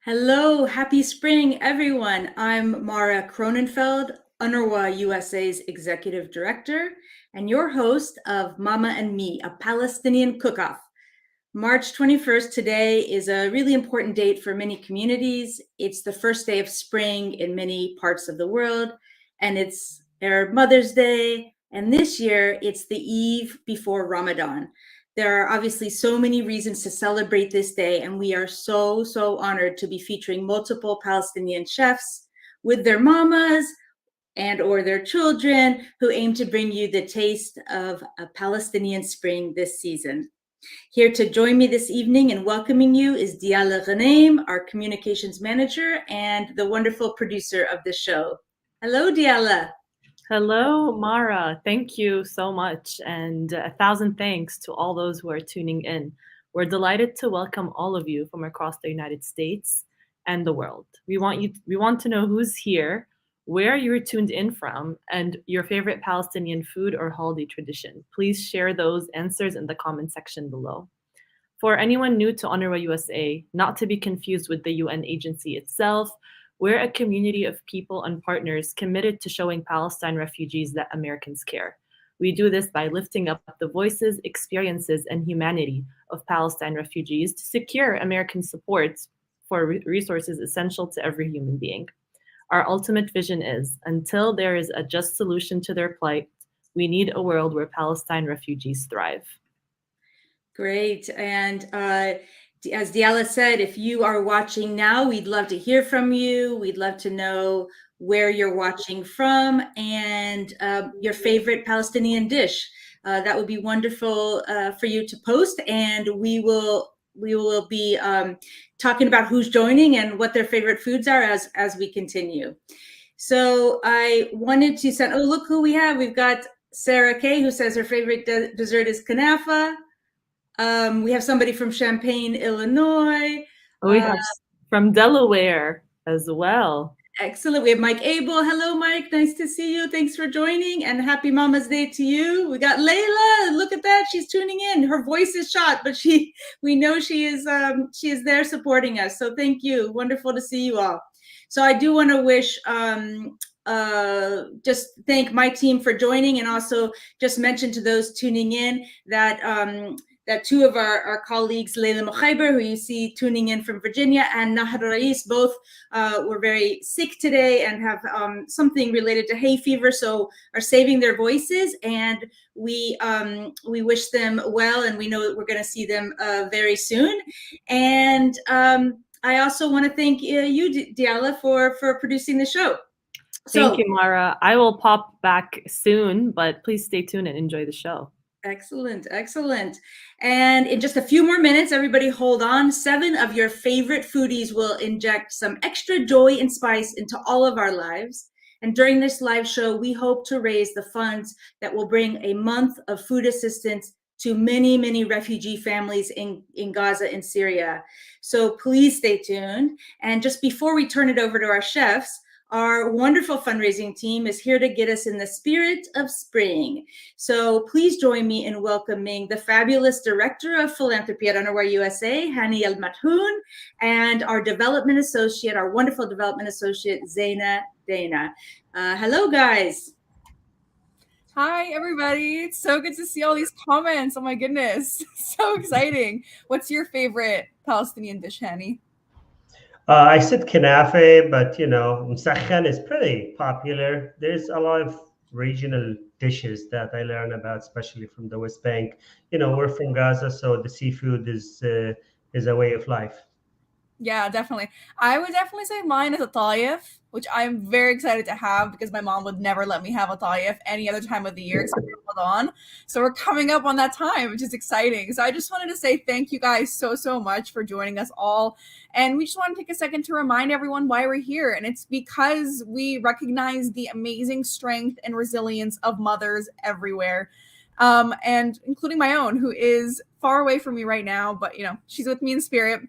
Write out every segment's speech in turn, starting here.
Hello, happy spring, everyone. I'm Mara Cronenfeld, UNRWA USA's Executive Director, and your host of Mama and Me, a Palestinian Cook-Off. March 21st today is a really important date for many communities. It's the first day of spring in many parts of the world, and it's Arab Mother's Day. And this year, it's the eve before Ramadan. There are obviously so many reasons to celebrate this day, and we are so honored to be featuring multiple Palestinian chefs with their mamas and or their children who aim to bring you the taste of a Palestinian spring this season. Here to join me this evening and welcoming you is Diala Ghanem, our communications manager and the wonderful producer of the show. Hello, Diala. Hello, Mara. Thank you so much. And a thousand thanks to all those who are tuning in. We're delighted to welcome all of you from across the United States and the world. We want to know who's here, where you're tuned in from, and your favorite Palestinian food or holiday tradition. Please share those answers in the comment section below. For anyone new to UNRWA USA, not to be confused with the UN agency itself, we're a community of people and partners committed to showing Palestine refugees that Americans care. We do this by lifting up the voices, experiences, and humanity of Palestine refugees to secure American support for resources essential to every human being. Our ultimate vision is until there is a just solution to their plight, we need a world where Palestine refugees thrive. Great. And as Diala said, if you are watching now, we'd love to hear from you. We'd love to know where you're watching from and your favorite Palestinian dish. That would be wonderful for you to post, and we will be talking about who's joining and what their favorite foods are as we continue. So I wanted to send, oh, look who we have. We've got Sarah Kay, who says her favorite dessert is kanafa. We have somebody from Champaign, Illinois. We have from Delaware as well. Excellent. We have Mike Abel. Hello, Mike. Nice to see you. Thanks for joining, and happy Mama's Day to you. We got Layla. Look at that. She's tuning in. Her voice is shot, but we know she is there supporting us. So thank you. Wonderful to see you all. So I do want to wish just thank my team for joining, and also just mention to those tuning in that that two of our colleagues, Leila Mukhaiber, who you see tuning in from Virginia, and Nahar Rais, both were very sick today and have something related to hay fever, so are saving their voices. And we wish them well, and we know that we're going to see them very soon. And I also want to thank you, Diala, for producing the show. Thank you, Mara. I will pop back soon, but please stay tuned and enjoy the show. Excellent, excellent. And in just a few more minutes, everybody hold on. 7 of your favorite foodies will inject some extra joy and spice into all of our lives. And during this live show, we hope to raise the funds that will bring a month of food assistance to many refugee families in Gaza and Syria. So please stay tuned. And just before we turn it over to our chefs, our wonderful fundraising team is here to get us in the spirit of spring. So please join me in welcoming the fabulous Director of Philanthropy at UNRWA USA, Hani El-Mathoun, and our development associate, our wonderful development associate, Zaina Dana. Hello, guys. Hi, everybody. It's so good to see all these comments. Oh, my goodness. So exciting. What's your favorite Palestinian dish, Hani? I said kanafe, but msakhan is pretty popular. There's a lot of regional dishes that I learn about, especially from the West Bank. We're from Gaza, so the seafood is a way of life. Yeah, definitely. I would definitely say mine is a taif, which I'm very excited to have because my mom would never let me have a taif any other time of the year except for Ramadan. So we're coming up on that time, which is exciting. So I just wanted to say thank you guys so much for joining us all. And we just want to take a second to remind everyone why we're here. And it's because we recognize the amazing strength and resilience of mothers everywhere. And including my own, who is far away from me right now, but she's with me in spirit.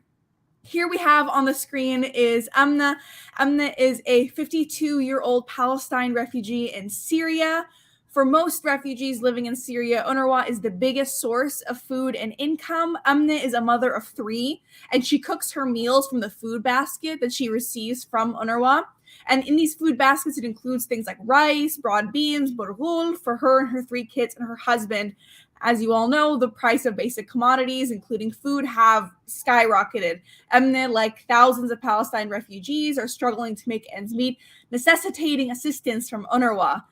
Here we have on the screen is Amna. Amna is a 52-year-old Palestine refugee in Syria For most refugees living in Syria, UNRWA is the biggest source of food and income. Amne is a mother of 3, and she cooks her meals from the food basket that she receives from UNRWA. And in these food baskets, it includes things like rice, broad beans, burghul for her and her 3 kids and her husband. As you all know, the price of basic commodities, including food, have skyrocketed. Amne, like thousands of Palestine refugees, are struggling to make ends meet, necessitating assistance from UNRWA,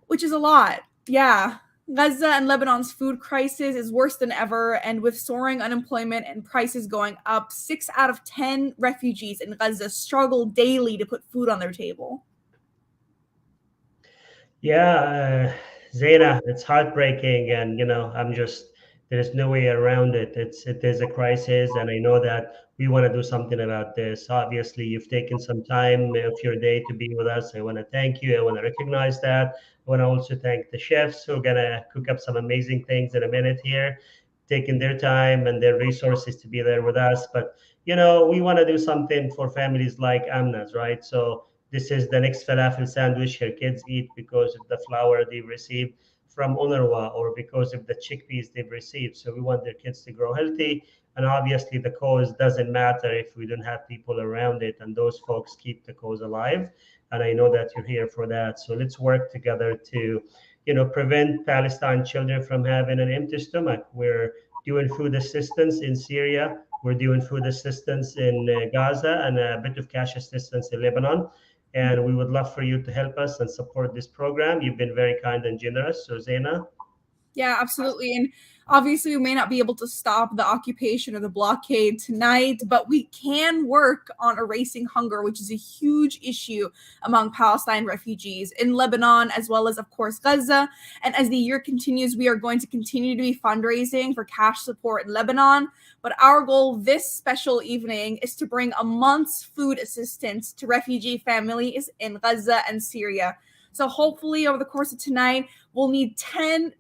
which is a lot. Yeah. Gaza and Lebanon's food crisis is worse than ever, and with soaring unemployment and prices going up, 6 out of 10 refugees in Gaza struggle daily to put food on their table. Yeah, Zaina, it's heartbreaking, and there's no way around it. It is a crisis, and I know that we want to do something about this. Obviously, you've taken some time of your day to be with us. I want to thank you. I want to recognize that. I want to also thank the chefs who are gonna cook up some amazing things in a minute here, taking their time and their resources to be there with us. But we want to do something for families like Amna's, right? So this is the next falafel sandwich her kids eat because of the flour they received from UNRWA or because of the chickpeas they've received. So we want their kids to grow healthy. And obviously, the cause doesn't matter if we don't have people around it, and those folks keep the cause alive. And I know that you're here for that. So let's work together to, prevent Palestine children from having an empty stomach. We're doing food assistance in Syria. We're doing food assistance in Gaza and a bit of cash assistance in Lebanon. And we would love for you to help us and support this program. You've been very kind and generous. So, Zaina. Yeah, absolutely. And obviously, we may not be able to stop the occupation or the blockade tonight, but we can work on erasing hunger, which is a huge issue among Palestine refugees in Lebanon, as well as, of course, Gaza. And as the year continues, we are going to continue to be fundraising for cash support in Lebanon. But our goal this special evening is to bring a month's food assistance to refugee families in Gaza and Syria. So hopefully, over the course of tonight, we'll need 10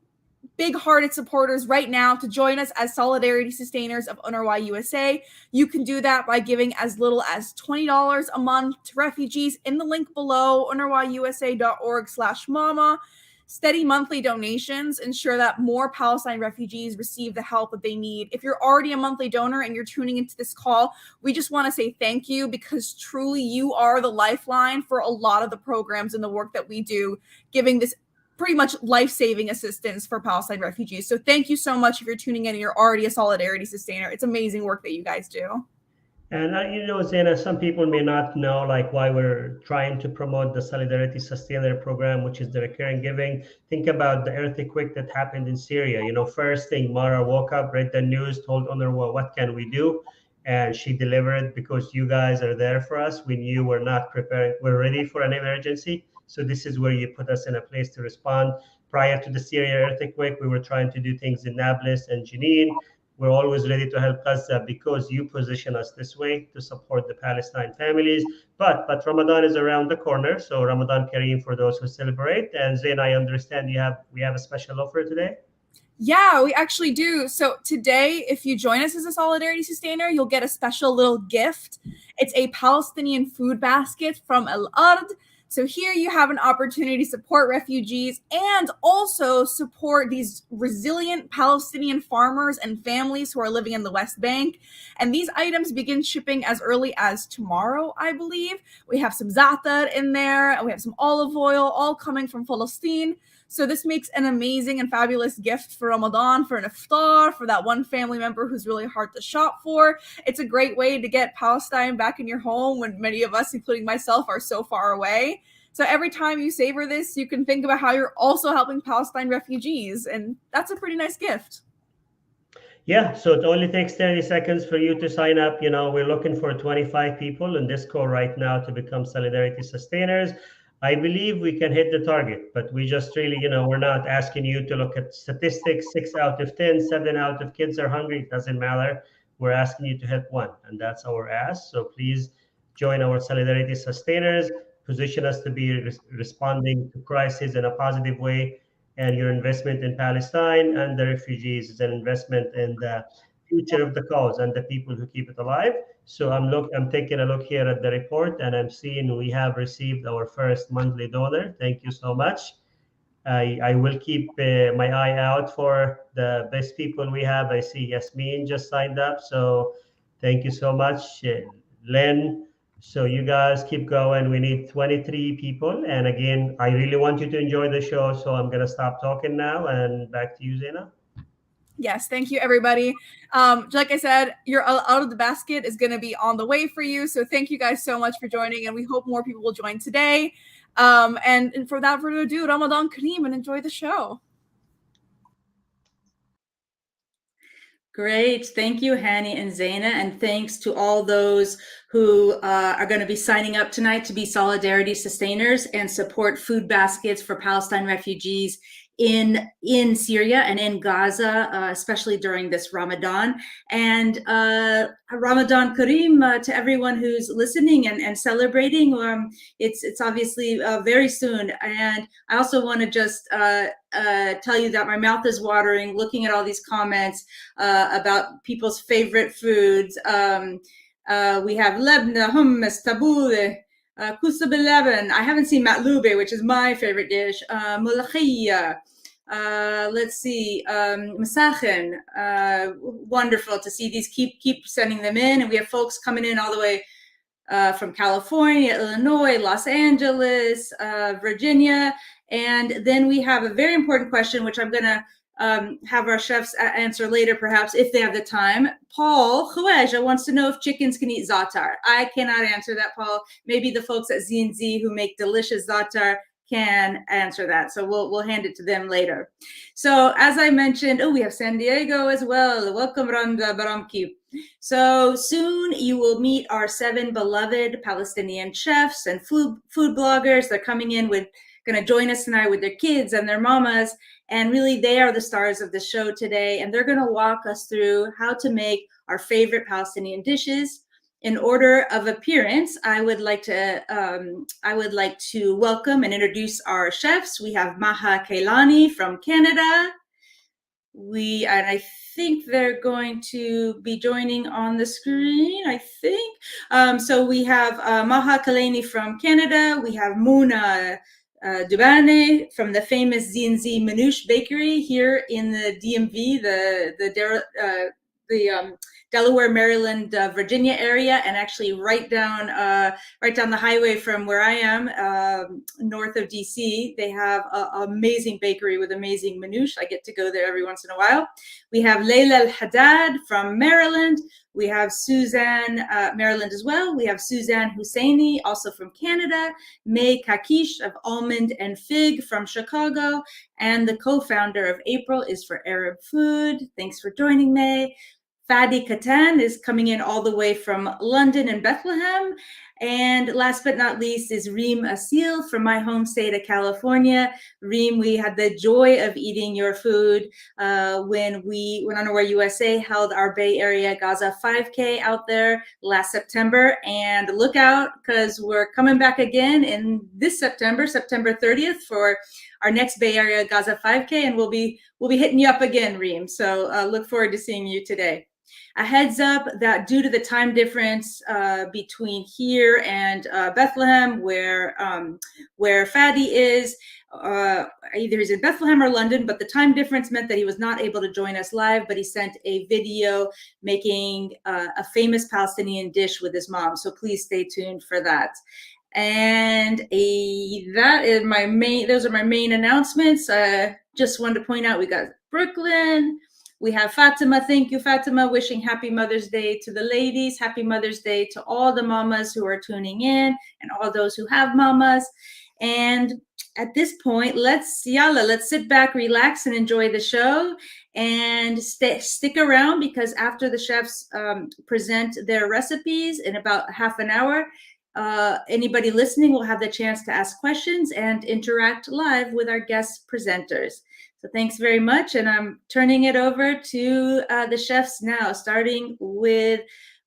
big-hearted supporters right now to join us as solidarity sustainers of UNRWA USA. You can do that by giving as little as $20 a month to refugees in the link below, unrwausa.org/mama. Steady monthly donations ensure that more Palestine refugees receive the help that they need. If you're already a monthly donor and you're tuning into this call, we just want to say thank you, because truly you are the lifeline for a lot of the programs and the work that we do, giving this pretty much life-saving assistance for Palestine refugees. So thank you so much if you're tuning in and you're already a solidarity sustainer. It's amazing work that you guys do. And Zaina, some people may not know why we're trying to promote the Solidarity Sustainer program, which is the recurring giving. Think about the earthquake that happened in Syria. First thing, Mara woke up, read the news, told UNRWA, what can we do? And she delivered because you guys are there for us. We knew we're not prepared. We're ready for an emergency. So this is where you put us in a place to respond. Prior to the Syria earthquake, we were trying to do things in Nablus and Jenin. We're always ready to help Gaza because you position us this way to support the Palestine families. But Ramadan is around the corner, so Ramadan Kareem for those who celebrate. And Zain, I understand we have a special offer today. Yeah, we actually do. So today, if you join us as a solidarity sustainer, you'll get a special little gift. It's a Palestinian food basket from El-Ard. So here you have an opportunity to support refugees and also support these resilient Palestinian farmers and families who are living in the West Bank. And these items begin shipping as early as tomorrow, I believe. We have some za'atar in there, and we have some olive oil, all coming from Palestine. So this makes an amazing and fabulous gift for Ramadan, for an iftar, for that one family member who's really hard to shop for. It's a great way to get Palestine back in your home when many of us, including myself, are so far away. So every time you savor this, you can think about how you're also helping Palestine refugees. And that's a pretty nice gift. Yeah, so it only takes 30 seconds for you to sign up. We're looking for 25 people in this call right now to become Solidarity Sustainers. I believe we can hit the target, but we just really, we're not asking you to look at statistics. 6 out of 10, 7 out of kids are hungry. It doesn't matter. We're asking you to help one, and that's our ask. So please join our Solidarity Sustainers, position us to be responding to crisis in a positive way. And your investment in Palestine and the refugees is an investment in the future of the cause and the people who keep it alive. So I'm taking a look here at the report, and I'm seeing we have received our first monthly donor. Thank you so much. I will keep my eye out for the best people we have. I see Yasmin just signed up, so thank you so much, Len. So you guys keep going. We need 23 people, and again, I really want you to enjoy the show. So I'm gonna stop talking now, and back to you, Zaina. Yes, thank you, everybody. Like I said, your out of the basket is going to be on the way for you. So thank you guys so much for joining, and we hope more people will join today. And for without further ado, Ramadan Kareem, and enjoy the show. Great. Thank you, Hani and Zaina. And thanks to all those who are going to be signing up tonight to be Solidarity Sustainers and support food baskets for Palestine refugees in Syria and in Gaza, especially during this Ramadan. And Ramadan Kareem to everyone who's listening and celebrating. It's obviously very soon. And I also want to just tell you that my mouth is watering looking at all these comments about people's favorite foods. We have lebna, hummus, tabbouleh, kusa bil-laban. I haven't seen matlube, which is my favorite dish. Mulakhiya. Let's see, masakhin. Wonderful to see these. Keep sending them in, and we have folks coming in all the way from California, Illinois, Los Angeles, Virginia. And then we have a very important question, which I'm going to have our chefs answer later, perhaps, if they have the time. Paul Khwaja wants to know if chickens can eat za'atar. I cannot answer that, Paul. Maybe the folks at Z&Z who make delicious za'atar can answer that. So we'll hand it to them later. So as I mentioned, we have San Diego as well. Welcome, Randa Baramki. So soon you will meet our 7 beloved Palestinian chefs and food bloggers. They're coming in going to join us tonight with their kids and their mamas. And really, they are the stars of the show today. And they're going to walk us through how to make our favorite Palestinian dishes. In order of appearance, I would like to welcome and introduce our chefs. We have Maha Kailani from Canada. And I think they're going to be joining on the screen, I think. So we have Maha Kailani from Canada. We have Muna Dubbaneh from the famous Z&Z Manouche Bakery here in the DMV, the Delaware, Maryland, Virginia area, and actually right down the highway from where I am, north of DC. They have an amazing bakery with amazing manouche. I get to go there every once in a while. We have Laila El-Haddad from Maryland. We have Suzanne, Maryland as well. We have Suzanne Husseini, also from Canada. Mai Kakish of Almond and Fig from Chicago. And the co-founder of April is for Arab Food. Thanks for joining, May. Fadi Kattan is coming in all the way from London and Bethlehem. And last but not least is Reem Assil from my home state of California. Reem, we had the joy of eating your food when UNRWA USA held our Bay Area Gaza 5K out there last September. And look out, because we're coming back again in this September 30th, for our next Bay Area Gaza 5K, and we'll be hitting you up again, Reem. So look forward to seeing you today. A heads up that due to the time difference between here and Bethlehem, where Fadi is, either he's in Bethlehem or London, but the time difference meant that he was not able to join us live, but he sent a video making a famous Palestinian dish with his mom. So please stay tuned for that. And those are my main announcements. Just wanted to point out, we got Brooklyn. We have Fatima. Thank you, Fatima. Wishing Happy Mother's Day to the ladies. Happy Mother's Day to all the mamas who are tuning in and all those who have mamas. And at this point, let's sit back, relax, and enjoy the show. And stick around, because after the chefs present their recipes in about half an hour, anybody listening will have the chance to ask questions and interact live with our guest presenters. So thanks very much, and I'm turning it over to the chefs now, starting with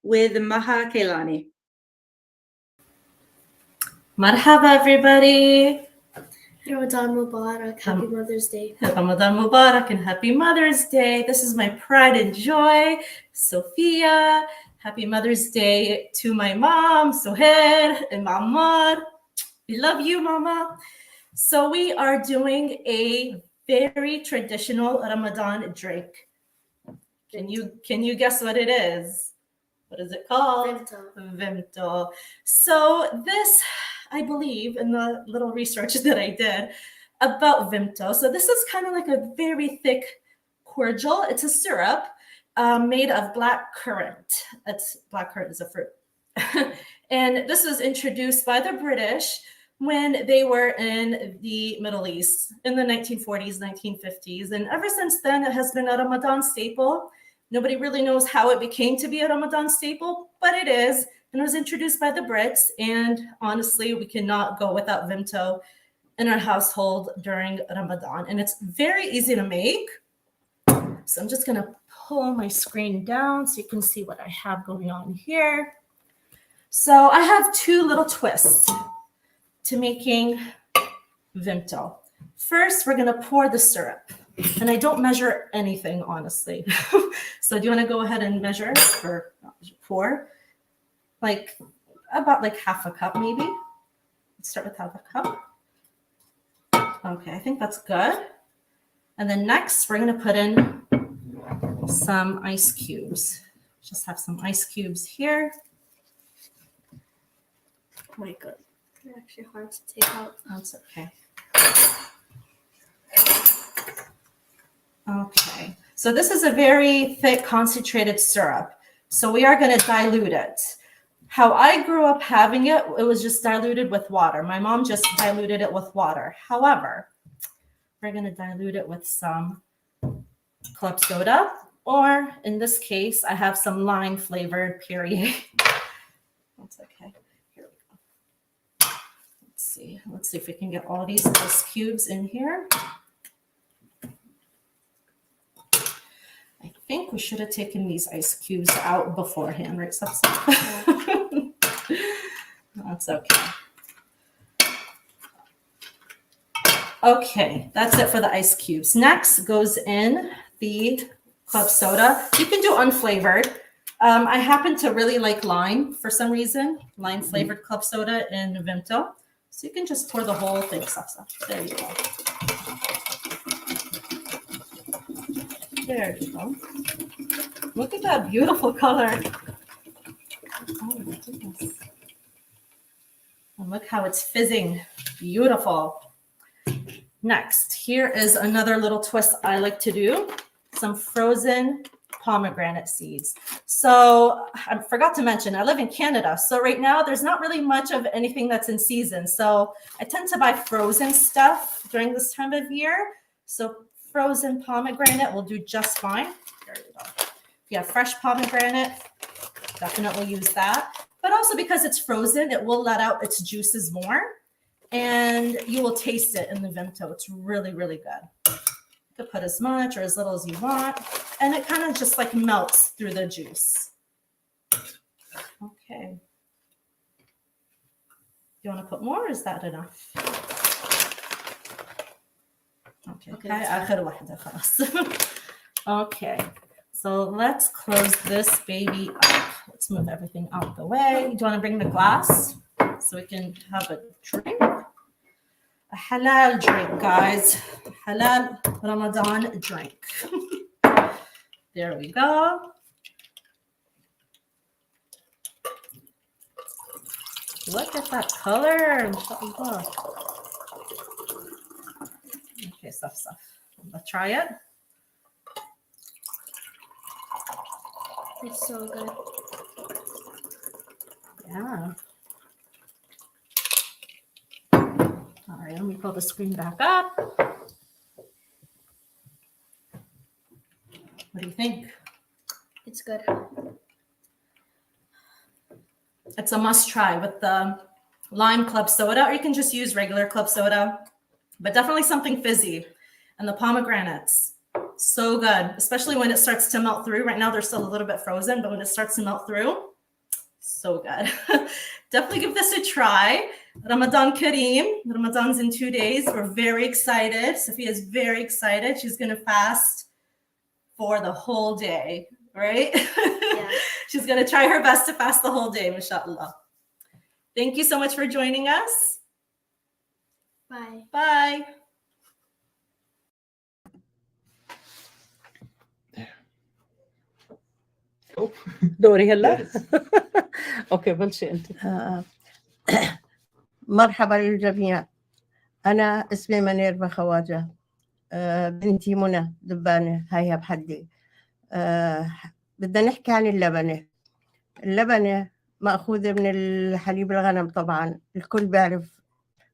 Maha Kailani. Marhaba, everybody. Ramadan Mubarak. Happy Mother's Day. Ramadan Mubarak and Happy Mother's Day. This is my pride and joy, Sophia. Happy Mother's Day to my mom, Soher and Ammar. We love you, Mama. So we are doing a very traditional Ramadan drink. Can you guess what it is? What is it called? Vimto. So this, I believe, in the little research that I did about Vimto. So this is kind of like a very thick cordial. It's a syrup made of black currant. Black currant is a fruit. And this was introduced by the British when they were in the Middle East in the 1940s, 1950s. And ever since then, it has been a Ramadan staple. Nobody really knows how it became to be a Ramadan staple, but it is. And it was introduced by the Brits. And honestly, we cannot go without Vimto in our household during Ramadan. And it's very easy to make. So I'm just going to pull my screen down so you can see what I have going on here. So I have two little twists to making Vimto. First, we're going to pour the syrup. And I don't measure anything, honestly. So do you want to go ahead and measure or pour? Like about like half a cup, maybe. Let's start with half a cup. Okay, I think that's good. And then next, we're going to put in some ice cubes. Just have some ice cubes here. Oh my God. They're actually hard to take out. That's okay. Okay, so this is a very thick concentrated syrup. So we are going to dilute it. How I grew up having it, it was just diluted with water. My mom just diluted it with water. However, we're going to dilute it with some club soda, or in this case, I have some lime flavored Perrier. That's okay. Here we go. Let's see if we can get all these ice cubes in here. I think we should have taken these ice cubes out beforehand, right? That's okay. Okay, that's it for the ice cubes. Next goes in the club soda. You can do unflavored. I happen to really like lime for some reason, lime flavored club soda in Vimto. So you can just pour the whole thing. There you go. There you go. Look at that beautiful color. Oh my goodness. And look how it's fizzing. Beautiful. Next, here is another little twist I like to do. Some frozen pomegranate seeds. So I forgot to mention, I live in Canada. So right now there's not really much of anything that's in season. So I tend to buy frozen stuff during this time of year. So frozen pomegranate will do just fine. There you go. If you have fresh pomegranate, definitely use that. But also because it's frozen, it will let out its juices more. And you will taste it in the Vimto. It's really, really good. You can put as much or as little as you want. And it kind of just like melts through the juice. Okay. You want to put more or is that enough? Okay. Okay. So let's close this baby up. Let's move everything out the way. Do you want to bring the glass so we can have a drink? A halal drink, guys. Halal Ramadan drink. There we go. Look at that color. Okay, stuff. Let's try it. It's so good. Yeah. All right, let me pull the screen back up. What do you think? It's good. It's a must try with the lime club soda, or you can just use regular club soda, but definitely something fizzy. And the pomegranates, so good, especially when it starts to melt through. Right now, they're still a little bit frozen, but when it starts to melt through, so good. Definitely give this a try. Ramadan Kareem. Ramadan's in 2 days. We're very excited. Sophia's very excited. She's going to fast for the whole day, right? Yeah. She's going to try her best to fast the whole day, mashallah. Thank you so much for joining us. Bye. Bye. دوري هلا اوكي بلشي انت. مرحبا للجميع. أنا اسمي منير بخواجة. بنتي منى دبانة هاي بحدي. بدنا نحكي عن اللبنة. اللبنة مأخوذة من الحليب الغنم طبعا، الكل بيعرف،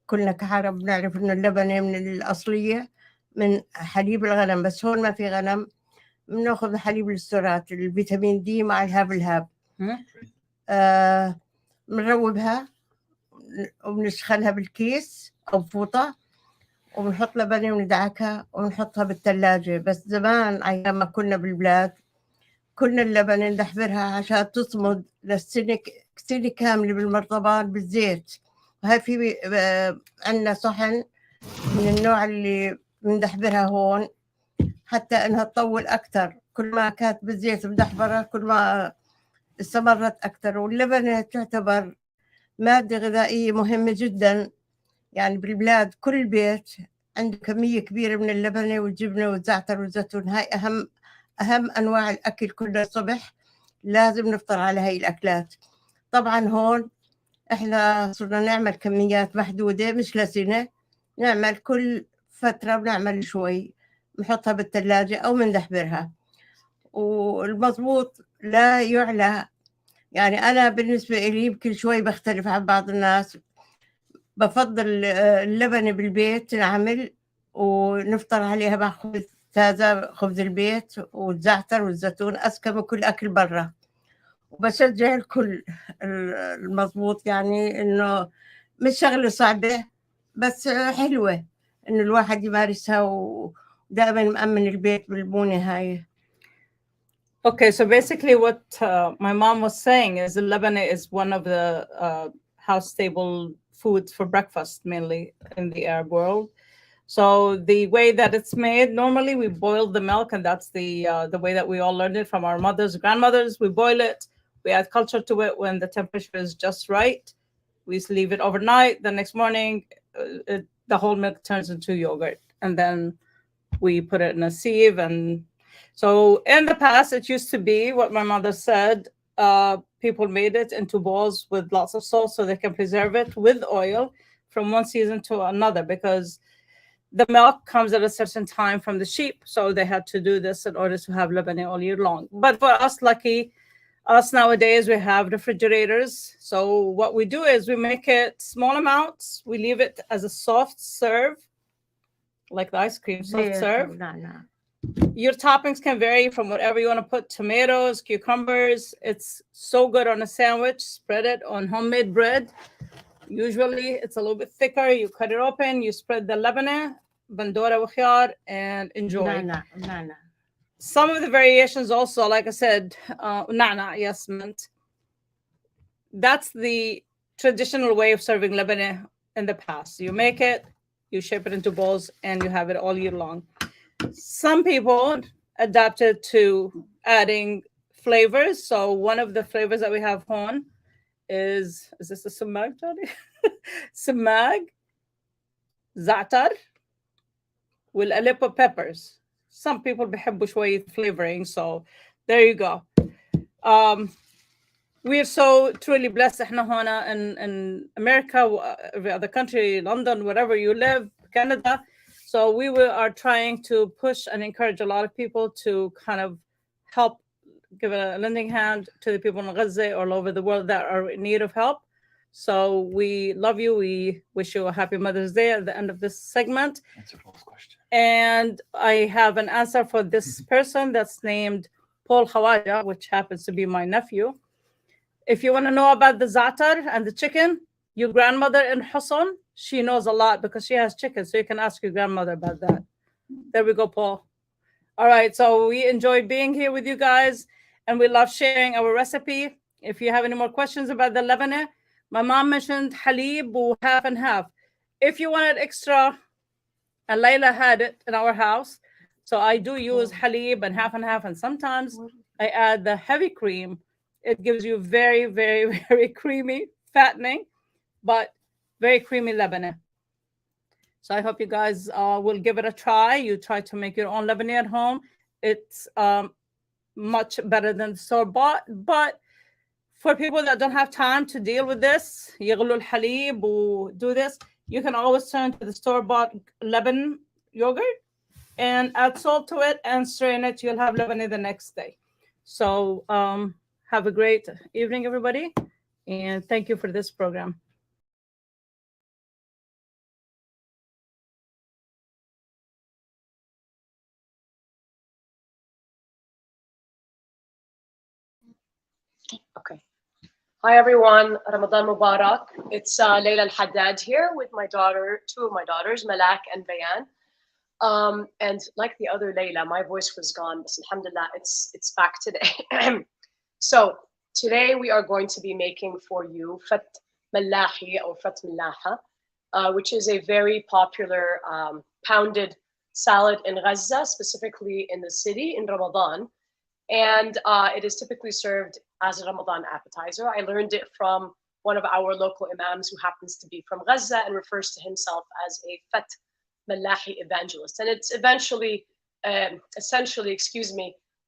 كلنا كعرب بنعرف إنه اللبنة من الأصلية من حليب الغنم، بس هون ما في غنم، بناخذ حليب الاسترات الفيتامين دي مع الهاب الهاب. بنروبها وبنشخلها بالكيس أو فوطة وبنحط لبنة وندعكها وبنحطها بالثلاجة. بس زمان أيام ما كنا بالبلاد كنا اللبنة ندحبرها عشان تصمد سنة كاملة بالمرطبان بالزيت. وهي في عندنا صحن من النوع اللي بندحبرها هون حتى إنها تطول أكتر. كل ما كانت بالزيت مدحبرة كل ما استمرت أكتر. واللبنة تعتبر مادة غذائية مهمة جدا، يعني بالبلاد كل بيت عنده كمية كبيرة من اللبنة والجبنة والزعتر والزيتون. هاي أهم أنواع الأكل. كل الصبح لازم نفطر على هاي الأكلات. طبعا هون إحنا صرنا نعمل كميات محدودة مش لسنة، نعمل كل فترة بنعمل شوي، نحطها بالثلاجة أو مندحبرها. والمضبوط لا يعلى. يعني أنا بالنسبة إلي يمكن شوي بختلف عن بعض الناس، بفضل اللبنة بالبيت تنعمل ونفطر عليها مع خبز تازة، خبز البيت والزعتر والزيتون، أذكى من كل أكل برا. وبشجع الكل المضبوط، يعني إنه مش شغلة صعبة بس حلوة إنه الواحد يمارسها ودائما مأمن البيت بالبونة هاي. Okay, so basically what my mom was saying is the lebanon is one of the house staple foods for breakfast, mainly in the Arab world. So the way that it's made, normally we boil the milk, and that's the way that we all learned it from our mothers, grandmothers. We boil it, we add culture to it when the temperature is just right. We leave it overnight. The next morning, the whole milk turns into yogurt, and then we put it in a sieve. And so in the past, it used to be what my mother said. People made it into balls with lots of salt so they can preserve it with oil from one season to another, because the milk comes at a certain time from the sheep. So they had to do this in order to have lebanon all year long. But for us, lucky us nowadays, we have refrigerators. So what we do is we make it small amounts. We leave it as a soft serve, like the ice cream, soft serve. Your toppings can vary from whatever you want to put: tomatoes, cucumbers. It's so good on a sandwich. Spread it on homemade bread. Usually it's a little bit thicker. You cut it open, you spread the lebanon, bandora wa khiyar, and enjoy. Some of the variations also, like I said, na'na, yes, mint. That's the traditional way of serving lebanon in the past. You make it, you shape it into balls, and you have it all year long. Some people adapted to adding flavors. So one of the flavors that we have on is this a samag, Johnny? Samag, za'atar, with Aleppo peppers. Some people بيحبوا شوية flavoring, so there you go. We are so truly blessed احنا هنا in America, every other country, London, wherever you live, Canada. So we are trying to push and encourage a lot of people to kind of help, give a lending hand to the people in Gaza or all over the world that are in need of help. So we love you. We wish you a happy Mother's Day at the end of this segment. That's a false question. And I have an answer for this person that's named Paul Khawaja, which happens to be my nephew. If you want to know about the za'atar and the chicken, your grandmother in Husson, she knows a lot because she has chicken. So you can ask your grandmother about that. There we go, Paul. All right. So we enjoyed being here with you guys, and we love sharing our recipe. If you have any more questions about the lebanon, my mom mentioned halib or half and half. If you wanted extra, and Laila had it in our house, so I do use halib and half, and sometimes I add the heavy cream. It gives you very, very, very creamy, fattening, but very creamy lebanon. So I hope you guys will give it a try. You try to make your own lebanon at home. It's much better than the store bought. But for people that don't have time to deal with this, يغلوا الحليب or do this, you can always turn to the store bought Lebanon yogurt and add salt to it and strain it. You'll have lebanon the next day. So have a great evening, everybody, and thank you for this program. Okay. Hi everyone, Ramadan Mubarak. It's Laila El-Haddad here with my daughter, two of my daughters, Malak and Bayan. And like the other Layla, my voice was gone, but alhamdulillah, it's back today. So today we are going to be making for you fat mallahi or fat mallaha, which is a very popular pounded salad in Gaza, specifically in the city in Ramadan. And it is typically served as a Ramadan appetizer. I learned it from one of our local imams who happens to be from Gaza and refers to himself as a fat mallahi evangelist. And it's essentially,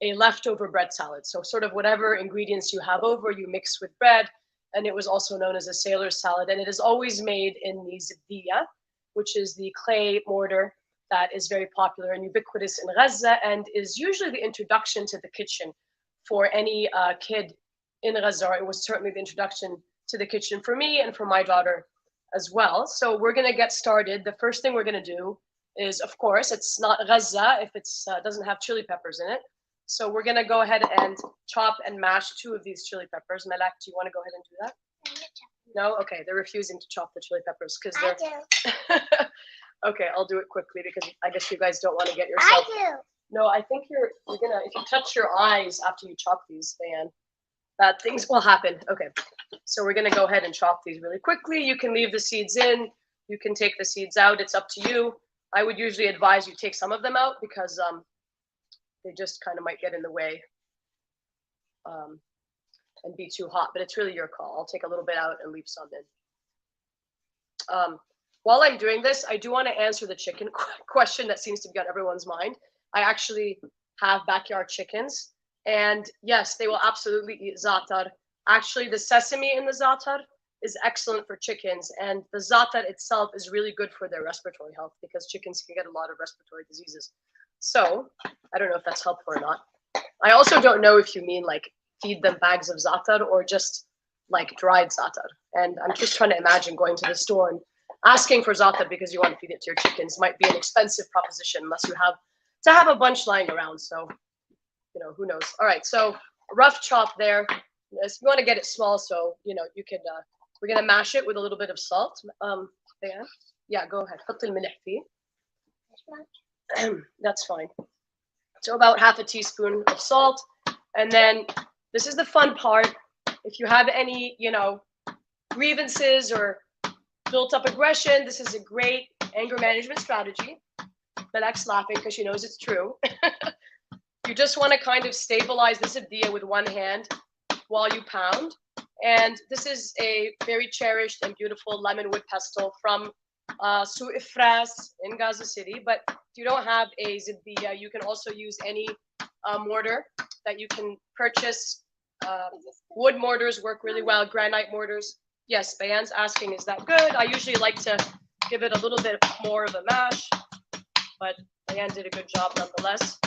a leftover bread salad. So sort of whatever ingredients you have over, you mix with bread. And it was also known as a sailor's salad. And it is always made in the zibdiya, which is the clay mortar that is very popular and ubiquitous in Gaza and is usually the introduction to the kitchen for any kid in Gaza. It was certainly the introduction to the kitchen for me and for my daughter as well. So we're going to get started. The first thing we're going to do is, of course, it's not Gaza if it doesn't have chili peppers in it. So we're going to go ahead and chop and mash 2 of these chili peppers. Malak, do you want to go ahead and do that? No? Okay, they're refusing to chop the chili peppers because they're... Okay, I'll do it quickly because I guess you guys don't want to get yourself... I do. No, I think you're gonna, if you touch your eyes after you chop these, man, bad things will happen. Okay, so we're gonna go ahead and chop these really quickly. You can leave the seeds in, you can take the seeds out, it's up to you. I would usually advise you take some of them out because they just kind of might get in the way and be too hot, but it's really your call. I'll take a little bit out and leave some in. While I'm doing this, I do want to answer the chicken question that seems to be on everyone's mind. I actually have backyard chickens, and yes, they will absolutely eat za'atar. Actually, the sesame in the za'atar is excellent for chickens, and the za'atar itself is really good for their respiratory health because chickens can get a lot of respiratory diseases. So I don't know if that's helpful or not. I also don't know if you mean like feed them bags of za'atar or just like dried za'atar. And I'm just trying to imagine going to the store and asking for za'atar because you want to feed it to your chickens might be an expensive proposition unless you have to have a bunch lying around. So, you know, who knows? All right, so rough chop there. If you want to get it small, so, you know, you could, we're going to mash it with a little bit of salt. Yeah, go ahead. That's fine. So about half a teaspoon of salt. And then this is the fun part. If you have any, you know, grievances or built up aggression, this is a great anger management strategy. Malak's laughing because she knows it's true. You just want to kind of stabilize this idea with one hand while you pound. And this is a very cherished and beautiful lemon wood pestle from sweetest in Gaza City. But if you don't have a zibdiya, you can also use any mortar that you can purchase. Wood mortars work really well, granite mortars. Yes, Bayan's asking, is that good? I usually like to give it a little bit more of a mash, but Bayan did a good job nonetheless.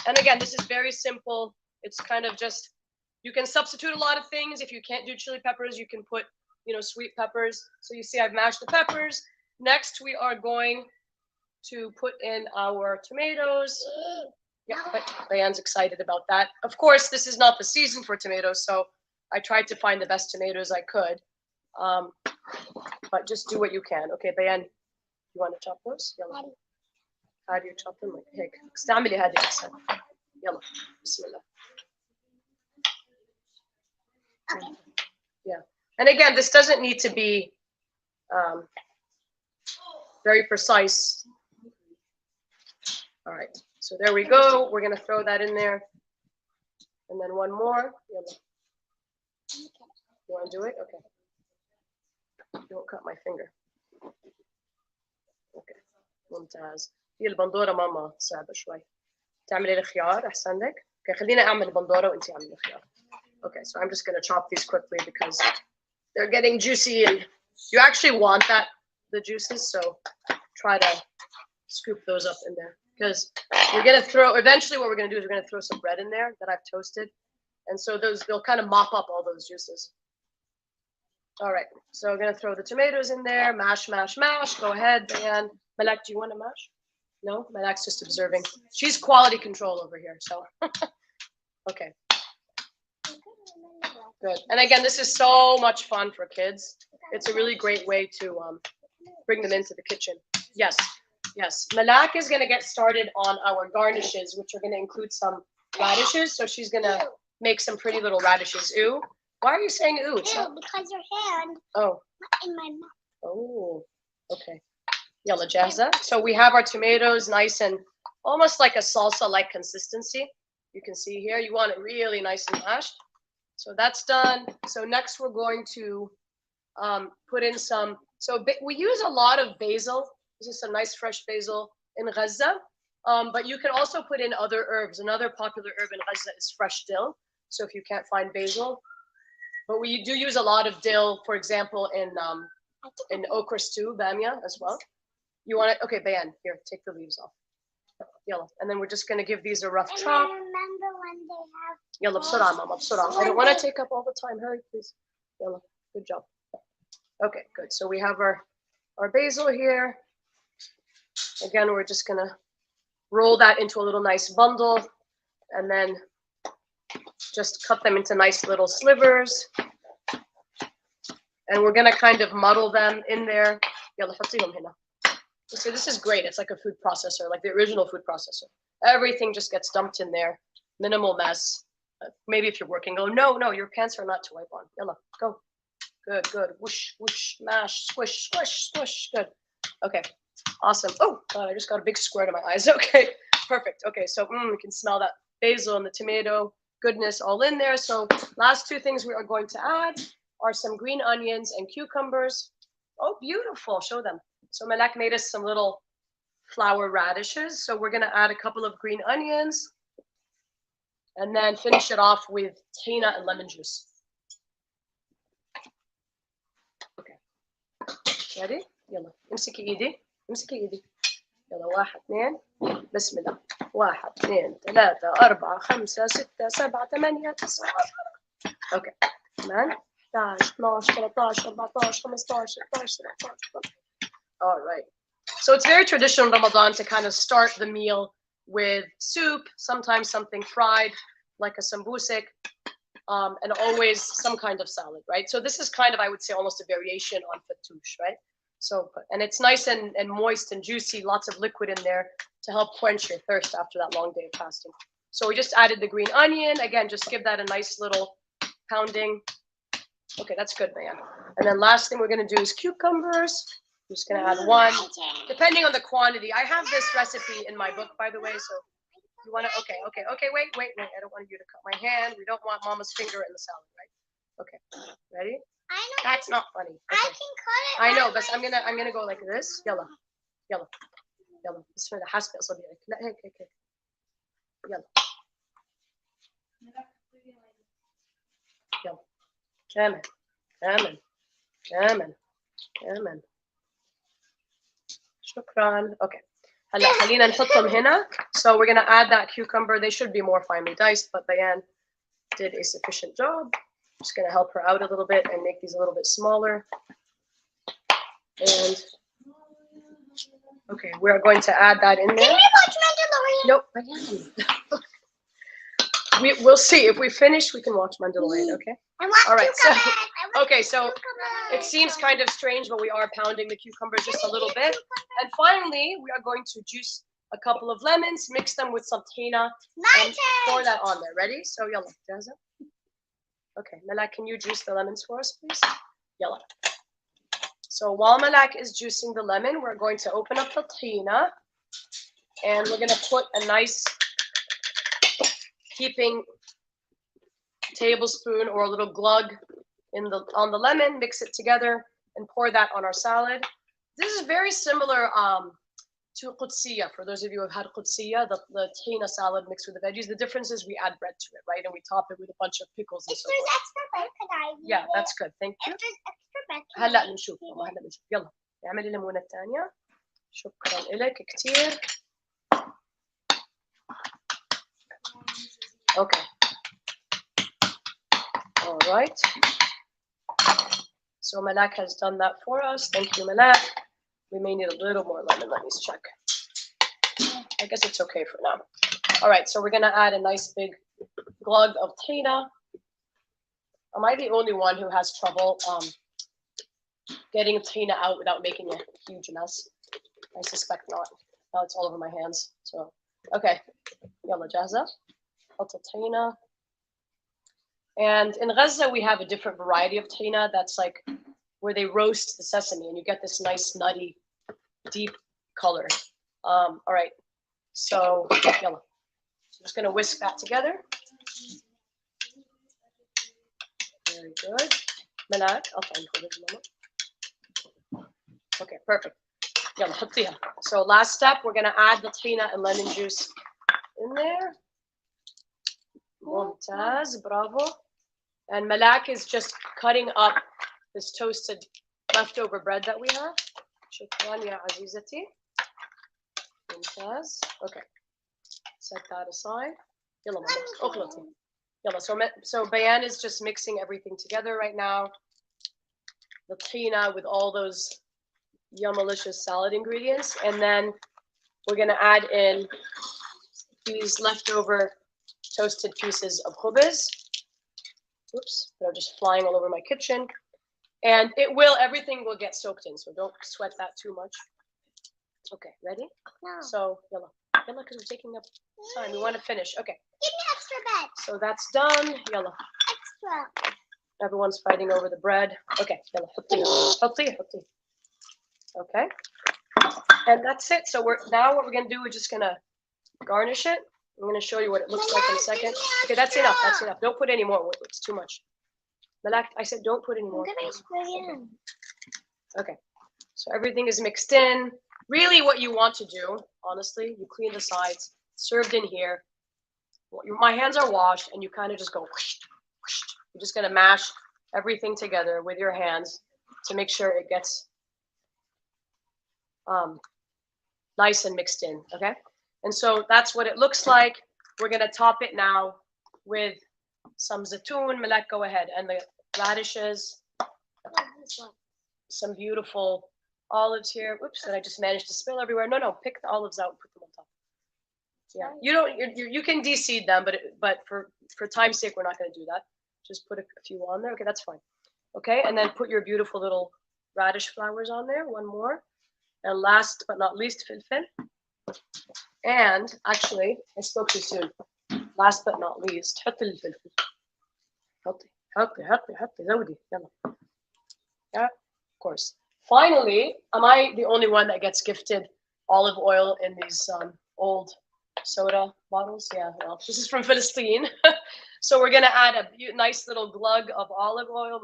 And again, this is very simple. It's kind of just, you can substitute a lot of things. If you can't do chili peppers, you can put, you know, sweet peppers. So you see I've mashed the peppers. Next, we are going to put in our tomatoes. Yeah, but Bayan's excited about that. Of course, this is not the season for tomatoes, so I tried to find the best tomatoes I could. But just do what you can. Okay, Bayan, you want to chop those? Yalla. How do you chop them? Like, هيك. استعملي هذه أحسن. يلا. بسم الله. Okay. Yeah. And again, this doesn't need to be very precise. All right. So there we go. We're going to throw that in there. And then one more. Yalla. You want to do it? Okay. You won't cut my finger. ممتاز. هي البندورة ماما صعبة شوي. تعملي الخيار أحسن لك. Okay, خلينا أعمل البندورة وأنتي اعملي الخيار. Okay, so I'm just gonna chop these quickly because they're getting juicy and you actually want the juices, so try to scoop those up in there because you're gonna eventually what we're gonna do is we're gonna throw some bread in there that I've toasted, and so they'll kind of mop up all those juices. All right, so we're gonna throw the tomatoes in there, mash, mash, mash. Go ahead, and Malak, do you want to mash? No, Malak's just observing. She's quality control over here, so okay. Good. And again, this is so much fun for kids. It's a really great way to bring them into the kitchen. Yes, yes. Malak is going to get started on our garnishes, which are going to include some radishes. So she's going to make some pretty little radishes. Ooh. Why are you saying ooh? Ew, because your hand in my mouth. Oh, okay. Yalla jahza. So we have our tomatoes nice and almost like a salsa-like consistency. You can see here. You want it really nice and mashed. So that's done. So next we're going to put in some, we use a lot of basil. This is some nice fresh basil in Gaza. But you can also put in other herbs. Another popular herb in Gaza is fresh dill. So if you can't find basil, but we do use a lot of dill, for example, in okra stew, bamia as well. You want it? Okay, Bayan, here, take the leaves off. Yalla. And then we're just going to give these a rough chop. I remember when they have. Yalla, bsura, mama, bsura. I don't want to take up all the time. Hurry, please. Yalla, good job. Okay, good. So we have our basil here. Again, we're just going to roll that into a little nice bundle and then just cut them into nice little slivers. And we're going to kind of muddle them in there. Yalla, hatihum hina. So this is great. It's like a food processor, like the original food processor. Everything just gets dumped in there. Minimal mess. Maybe if you're working, go, no, your pants are not to wipe on. Yalla, go. Good, good. Whoosh, whoosh, mash, squish, squish, squish. Good. Okay, awesome. Oh, God, I just got a big squirt in my eyes. Okay, perfect. Okay, so we can smell that basil and the tomato goodness all in there. So last two things we are going to add are some green onions and cucumbers. Oh, beautiful. Show them. So Malak made us some little flower radishes. So we're going to add a couple of green onions and then finish it off with tahina and lemon juice. Okay. Ready? يلا امسكي ايدي يلا 1 2 بسم الله 1 2 3 4 5 6 7 8 9 10. Okay. كمان 11 12 13 14 15 16 17. All right. So it's very traditional in Ramadan to kind of start the meal with soup, sometimes something fried like a sambusik, and always some kind of salad, right? So this is kind of, I would say, almost a variation on fattoush, right? So, and it's nice and moist and juicy, lots of liquid in there to help quench your thirst after that long day of fasting. So we just added the green onion. Again, just give that a nice little pounding. Okay, that's good, man. And then last thing we're going to do is cucumbers. I'm just going to add 1, depending on the quantity. I have this recipe in my book, by the way, so you want to, okay, wait. I don't want you to cut my hand. We don't want mama's finger in the salad, right? Okay, ready? I know. That's not funny. Okay. I can cut it. I know, but I'm gonna go like this. Yalla. بسم الله حاسبة أصابعك. لا هيك. يلا. كمان. شكرا. Okay. هلا خلينا نحطهم هنا. So we're gonna add that cucumber. They should be more finely diced, but Bayan did a sufficient job. Just going to help her out a little bit and make these a little bit smaller. And okay, we're going to add that in there. Can we watch Mandalorian? Nope. We'll see. If we finish, we can watch Mandalorian, okay? All right. So it seems kind of strange, but we are pounding the cucumbers just a little bit. And finally, we are going to juice a couple of lemons, mix them with some tahina, and pour that on there. Ready? So yalla, jaza. Okay, Malak, can you juice the lemons for us, please? Yalla. So while Malak is juicing the lemon, we're going to open up the tahina, and we're going to put a nice heaping tablespoon or a little glug on the lemon, mix it together, and pour that on our salad. This is very similar to qudsiyya. For those of you who have had qudsiyya, the tahina salad mixed with the veggies. The difference is we add bread to it, right? And we top it with a bunch of pickles and If so there's forth. extra bread, could I eat Yeah, it? that's good. Thank you. If there's extra bread, could هلا I بنشوف eat ماما، it? هلا بنشوف. يلا اعملي الليمونه الثانيه. شكرا لك كثير. Okay. All right. So Malak has done that for us. Thank you, Malak. We may need a little more lemon. Let me check. I guess it's okay for now. All right, so we're gonna add a nice big glug of tahina. Am I the only one who has trouble getting tahina out without making a huge mess? I suspect not. Now it's all over my hands. So, okay. Yalla jaza. tahina. And in Gaza, we have a different variety of tahina that's like where they roast the sesame and you get this nice, nutty, deep color. All right. So, yalla. So just gonna whisk that together. Very good. Malak, okay, perfect. Yalla, حطيها. So last step, we're gonna add the tahina and lemon juice in there. Mumtaz, bravo. And Malak is just cutting up this toasted leftover bread that we have. Shukran ya azizati. Mumtaz. Okay. Set that aside. Yalla, mama. Yalla. So Bayan is just mixing everything together right now. The tahina with all those yummalicious salad ingredients. And then we're gonna add in these leftover toasted pieces of khubz. Oops, they're just flying all over my kitchen. And everything will get soaked in, so don't sweat that too much. Okay, ready? No. So, yalla, because we're taking up time. We want to finish. Okay. Give me extra bread. So that's done. Yalla. Extra. Everyone's fighting over the bread. Okay, yalla, حطي. Okay. And that's it. So now what we're gonna do, we're just gonna garnish it. I'm gonna show you what it looks like in a second. Okay, that's enough. That's enough. Don't put any more. It's too much. Malak, I said don't put any more. Okay. So everything is mixed in. Really, what you want to do, honestly, you clean the sides, served in here. My hands are washed, and you kind of just go. Whoosh, whoosh. You're just gonna mash everything together with your hands to make sure it gets nice and mixed in. Okay. And so that's what it looks like. We're gonna top it now with some zaytun. Malak, go ahead. And the radishes. Some beautiful olives here. Oops, and I just managed to spill everywhere. No, pick the olives out and put them on top. Yeah, you can de-seed them, but for time's sake, we're not gonna do that. Just put a few on there. Okay, that's fine. Okay, and then put your beautiful little radish flowers on there. One more. And last but not least, filfil. And actually, I spoke too soon. Last but not least, حطي الفلفل. حطي زودي يلا. Yeah, of course. Finally, am I the only one that gets gifted olive oil in these old soda bottles? Yeah, well, this is from Palestine. So we're gonna add a nice little glug of olive oil.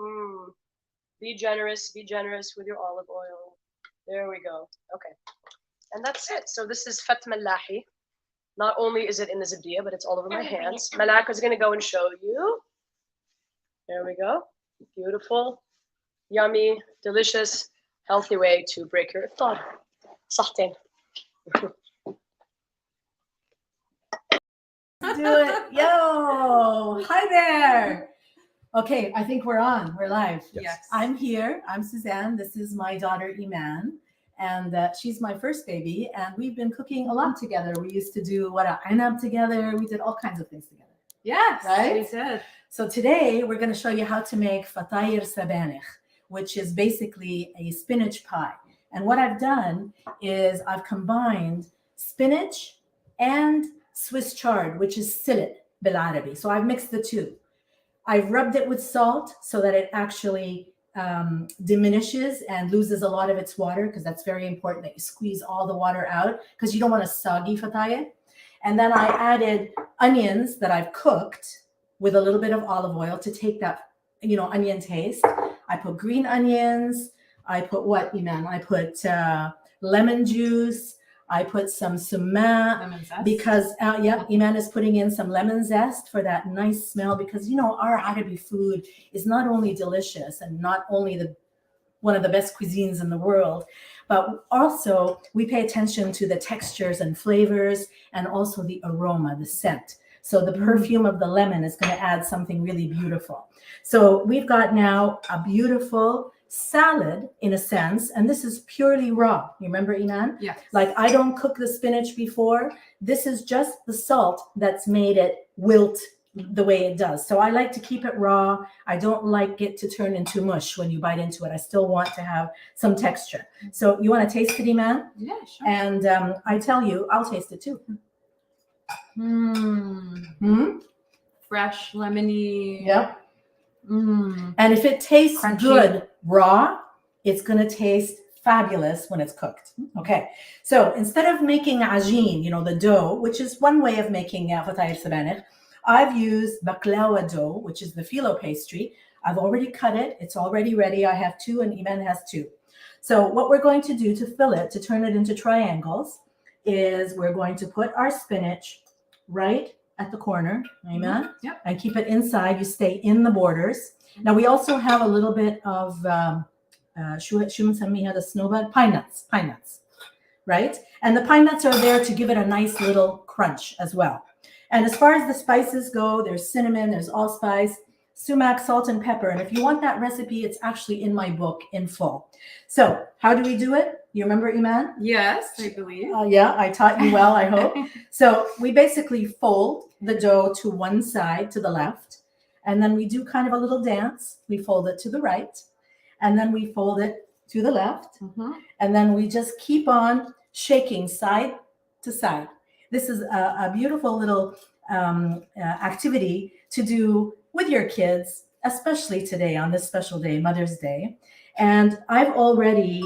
Be generous with your olive oil. There we go. Okay. And that's it. So this is fat malahi. Not only is it in the zibdiya, but it's all over my hands. Malak is going to go and show you. There we go. Beautiful, yummy, delicious, healthy way to break your iftar. Sahtin. Do it. Yo, hi there. Okay, I think we're on. We're live. Yes. I'm here. I'm Suzanne. This is my daughter, Iman. And she's my first baby. And we've been cooking a lot together. We used to do anab together. We did all kinds of things together. Yes, right? we did. So today we're going to show you how to make fatayr sabanich, which is basically a spinach pie. And what I've done is I've combined spinach and Swiss chard, which is sillet bil Arabi. So I've mixed the two. I've rubbed it with salt so that it actually diminishes and loses a lot of its water, because that's very important that you squeeze all the water out, because you don't want a soggy fatayr. And then I added onions that I've cooked with a little bit of olive oil to take that, onion taste. I put green onions. I put what, Iman? I put lemon juice. I put some sumac Lemon zest. because Iman is putting in some lemon zest for that nice smell, because our Arabi food is not only delicious and not only one of the best cuisines in the world, but also we pay attention to the textures and flavors and also the aroma, the scent. So the perfume of the lemon is going to add something really beautiful. So we've got now a beautiful salad in a sense, and this is purely raw. You remember, Iman? Yeah. Like, I don't cook the spinach before. This is just the salt that's made it wilt the way it does. So I like to keep it raw. I don't like it to turn into mush when you bite into it. I still want to have some texture. So you want to taste it, Iman? Yeah, sure. And I tell you, I'll taste it too. Fresh, lemony. Yep. And if it tastes Crunchy. good raw, it's going to taste fabulous when it's cooked. Okay. So instead of making ajeen, the dough, which is one way of making fatayr sabanich, I've used baklawa dough, which is the phyllo pastry. I've already cut it. It's already ready. I have 2 and Iman has 2. So what we're going to do to fill it, to turn it into triangles, is we're going to put our spinach right at the corner, Iman, and keep it inside. You stay in the borders. Now we also have a little bit of the snowball pine nuts, right? And the pine nuts are there to give it a nice little crunch as well. And as far as the spices go, there's cinnamon, there's allspice, sumac, salt, and pepper. And if you want that recipe, it's actually in my book in full. So how do we do it? You remember, Iman? Yes, I believe. Yeah, I taught you well, I hope. So we basically fold the dough to one side, to the left, and then we do kind of a little dance. We fold it to the right, and then we fold it to the left, and then we just keep on shaking side to side. This is a beautiful little activity to do with your kids, especially today on this special day, Mother's Day. And I've already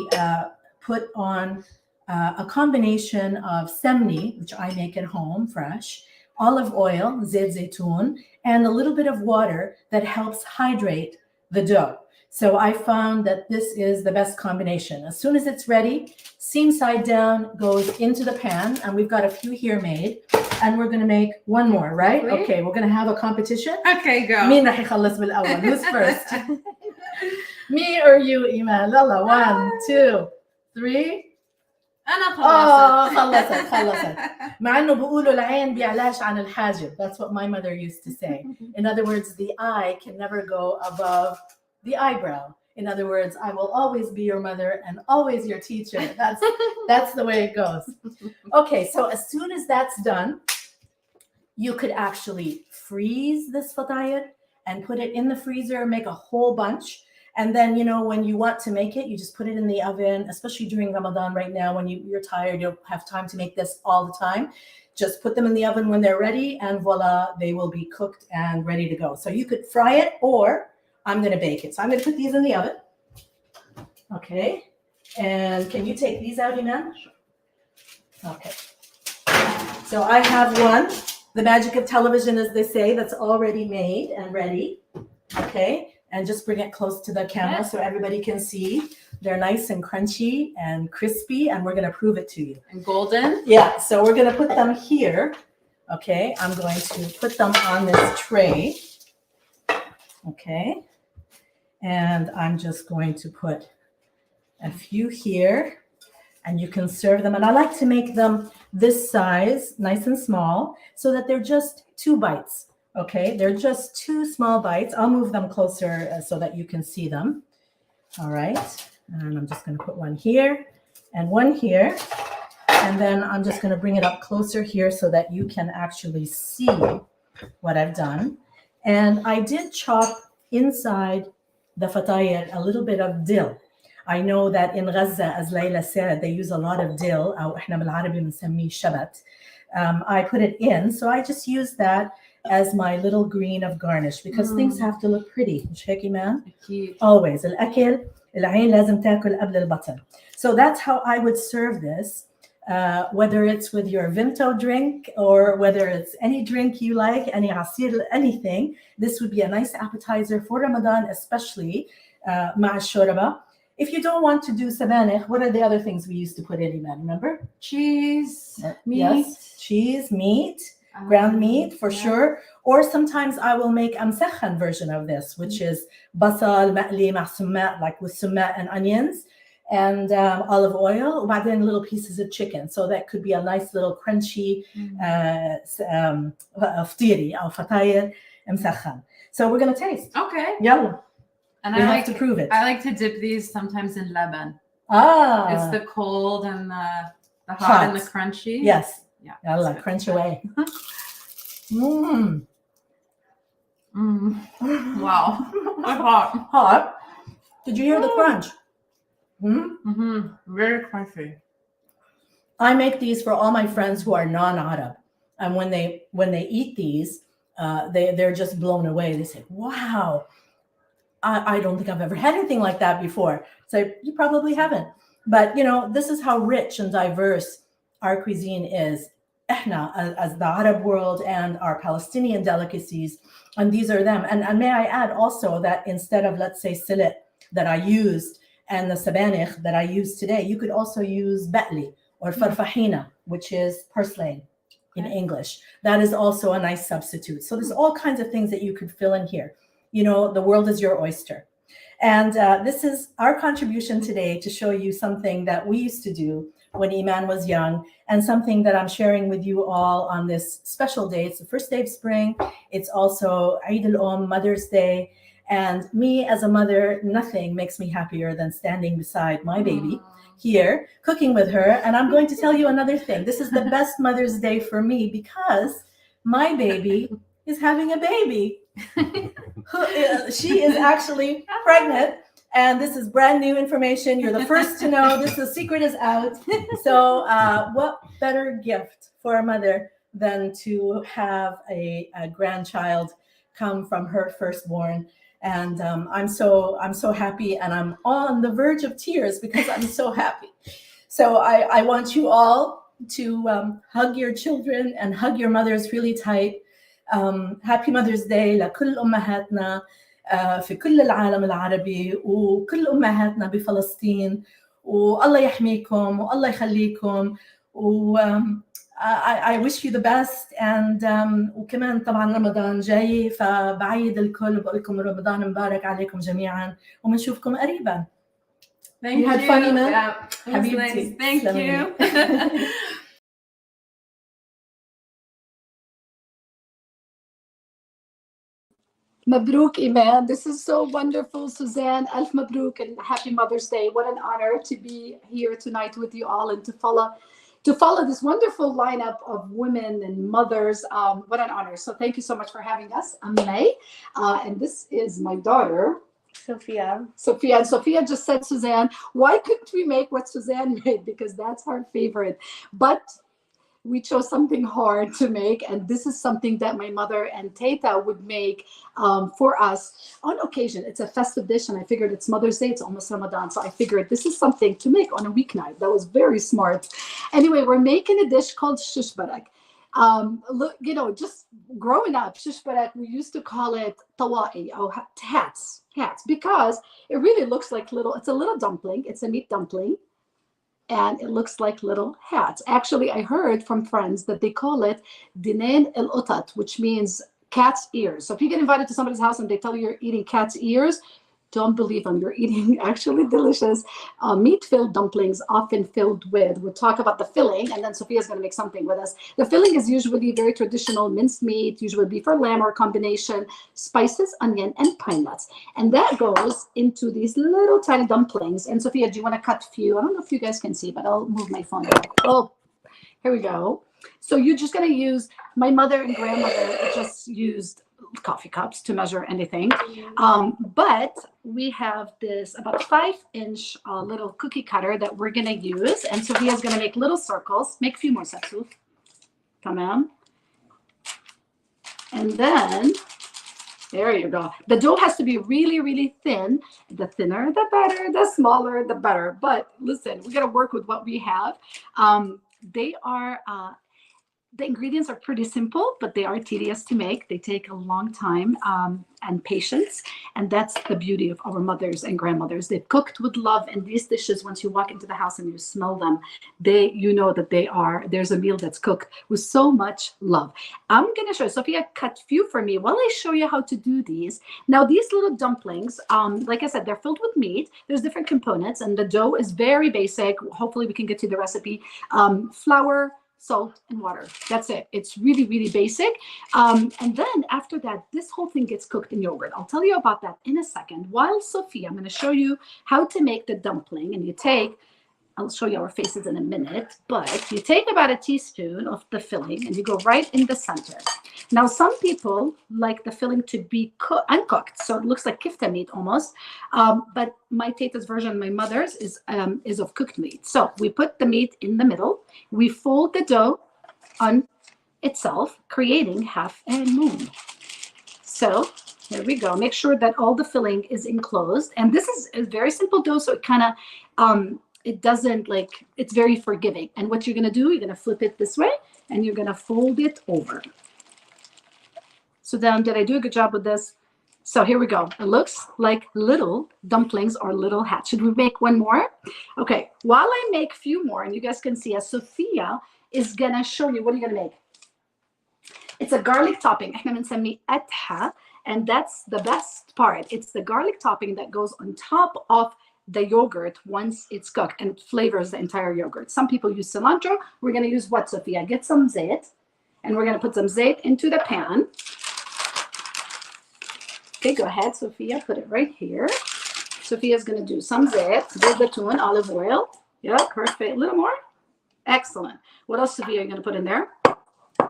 put on a combination of semni, which I make at home fresh, olive oil, zayt zaytun, and a little bit of water that helps hydrate the dough. So I found that this is the best combination. As soon as it's ready, seam side down goes into the pan, and we've got a few here made, and we're going to make one more, right? Really? Okay, we're going to have a competition. Okay, go. مين رح يخلص بالأول? Who's first? Me or you, Iman? Lala, 1, 2, 3. أنا خلصت. مع إنه بيقولوا العين بيعلاش عن الحاجب. That's what my mother used to say. In other words, the eye can never go above the eyebrow. In other words, I will always be your mother and always your teacher. That's the way it goes. Okay, so as soon as that's done, you could actually freeze this fatayr and put it in the freezer, make a whole bunch. And then, when you want to make it, you just put it in the oven, especially during Ramadan right now, when you're tired, you don't have time to make this all the time. Just put them in the oven when they're ready, and voila, they will be cooked and ready to go. So you could fry it, or I'm going to bake it. So I'm going to put these in the oven. Okay. And can you take these out, Iman? Okay. So I have one, the magic of television, as they say, that's already made and ready. Okay. And just bring it close to the camera so everybody can see. They're nice and crunchy and crispy, and we're going to prove it to you. And golden. Yeah. So we're going to put them here. Okay. I'm going to put them on this tray. Okay. And I'm just going to put a few here, and you can serve them. And I like to make them this size, nice and small, so that they're just 2 bites. Okay, they're just 2 small bites. I'll move them closer so that you can see them. All right, and I'm just going to put one here and one here. And then I'm just going to bring it up closer here so that you can actually see what I've done. And I did chop inside the fatayr a little bit of dill. I know that in Gaza, as Laila said, they use a lot of dill. أو إحنا بالعربي بنسميه شبت. I put it in, so I just use that as my little green of garnish, because things have to look pretty. مش هيك man? Always. الأكل العين لازم تاكل قبل البطن. So that's how I would serve this, whether it's with your Vimto drink or whether it's any drink you like, any asir, anything. This would be a nice appetizer for Ramadan, especially مع الشوربة. if you don't want to do sabanich, what are the other things we used to put in, Iman? Remember? Cheese, meat. Yes, cheese, meat, ground meat for sure. Or sometimes I will make amsakhan version of this, which is basal ma'li ma summa, like with summa and onions, and olive oil, and then little pieces of chicken. So that could be a nice little crunchy ftiri or fatayr amsakhan. So we're gonna taste. Okay. Yalla. And We I have like to prove it. I like to dip these sometimes in leban. Ah, It's the cold and the hot, Hot. and the crunchy. yes. Yeah. Yalla, it's crunch good. away. Mmm. Wow. That's hot. Hot. Did you hear the crunch? Very crunchy. I make these for all my friends who are non-Arab, and when they eat these, they're just blown away. They say, "Wow, I don't think I've ever had anything like that before." So you probably haven't, but this is how rich and diverse our cuisine is. Ehna, as the Arab world and our Palestinian delicacies, and these are them. And may I add also that instead of, let's say, silet that I used and the sabanich that I use today, you could also use batli or farfahina, which is purslane in English. That is also a nice substitute. So there's all kinds of things that you could fill in here. The world is your oyster. And this is our contribution today to show you something that we used to do when Iman was young, and something that I'm sharing with you all on this special day. It's the first day of spring. It's also Eid al-Umm, Mother's Day. And me as a mother, nothing makes me happier than standing beside my baby here, cooking with her. And I'm going to tell you another thing. This is the best Mother's Day for me because my baby is having a baby. She is actually pregnant. And this is brand new information. You're the first to know. The secret is out. So what better gift for a mother than to have a grandchild come from her firstborn? And I'm so happy, and I'm on the verge of tears because I'm so happy. So I want you all to hug your children and hug your mothers really tight. Happy Mother's Day لكل أمهاتنا في كل العالم العربي وكل أمهاتنا بفلسطين والله يحميكم والله يخليكم I wish you the best. and وكمان طبعا رمضان جاي فبعيد الكل وبقول لكم رمضان مبارك عليكم جميعا وبنشوفكم قريبا. Thank You had fun, Iman? Yeah, it was Habibti. nice. Thank you. Mabruk, Iman. This is so wonderful, Suzanne. Alf Mabruk and happy Mother's Day. What an honor to be here tonight with you all and to follow this wonderful lineup of women and mothers. What an honor. So thank you so much for having us. I'm Mai, and this is my daughter, Sophia. Sophia. And Sophia just said, Suzanne, why couldn't we make what Suzanne made? Because that's our favorite. But we chose something hard to make, and this is something that my mother and Teta would make for us on occasion. It's a festive dish, and I figured it's Mother's Day, it's almost Ramadan, so I figured this is something to make on a weeknight. That was very smart. Anyway, we're making a dish called shish barak. Look, just growing up, shish barak, we used to call it tawa'i, or hats, because it really looks like it's a little dumpling. It's a meat dumpling. And it looks like little hats. Actually, I heard from friends that they call it dinain el-utat, which means cat's ears. So if you get invited to somebody's house and they tell you you're eating cat's ears, don't believe them. You're eating actually delicious meat-filled dumplings, often filled with, we'll talk about the filling, and then Sophia's going to make something with us. The filling is usually very traditional minced meat, usually beef or lamb or combination, spices, onion, and pine nuts. And that goes into these little tiny dumplings. And Sophia, do you want to cut a few? I don't know if you guys can see, but I'll move my phone. Oh, here we go. So you're just going to use, my mother and grandmother just used coffee cups to measure anything. But we have this about 5-inch little cookie cutter that we're going to use. And Sophia's going to make little circles. Make a few more, Saksuf. Come on. And then, there you go. The dough has to be really, really thin. The thinner, the better. The smaller, the better. But listen, we got to work with what we have. the ingredients are pretty simple, but they are tedious to make. They take a long time and patience. And that's the beauty of our mothers and grandmothers. They've cooked with love. And these dishes, once you walk into the house and you smell them, you know that there's a meal that's cooked with so much love. I'm going to show you. Sophia cut few for me while I show you how to do these. Now, these little dumplings, like I said, they're filled with meat. There's different components. And the dough is very basic. Hopefully, we can get to the recipe. Flour, salt, and water. That's it. It's really, really basic. And then after that, this whole thing gets cooked in yogurt. I'll tell you about that in a second. While Sophia, I'm going to show you how to make the dumpling. And I'll show you our faces in a minute, but you take about a teaspoon of the filling and you go right in the center. Now, some people like the filling to be uncooked, so it looks like kifta meat almost. But my teta's version, my mother's, is of cooked meat. So we put the meat in the middle. We fold the dough on itself, creating half a moon. So here we go. Make sure that all the filling is enclosed. And this is a very simple dough, so it kind of, it doesn't it's very forgiving. And what you're going to do, you're going to flip it this way and you're going to fold it over. So then, did I do a good job with this? So here we go. It looks like little dumplings or little hats. Should we make one more? Okay. While I make a few more, and you guys can see, Sophia is going to show you, what are you going to make? It's a garlic topping. احنا بنسميه أتحة, and that's the best part. It's the garlic topping that goes on top of the yogurt once it's cooked and flavors the entire yogurt. Some people use cilantro. We're going to use what, Sophia? Get some zait, and we're going to put some zait into the pan. Okay, go ahead, Sophia. Put it right here. Sophia's going to do some zait, zaytun, olive oil. Yeah, perfect. A little more. Excellent. What else, Sophia, are you going to put in there?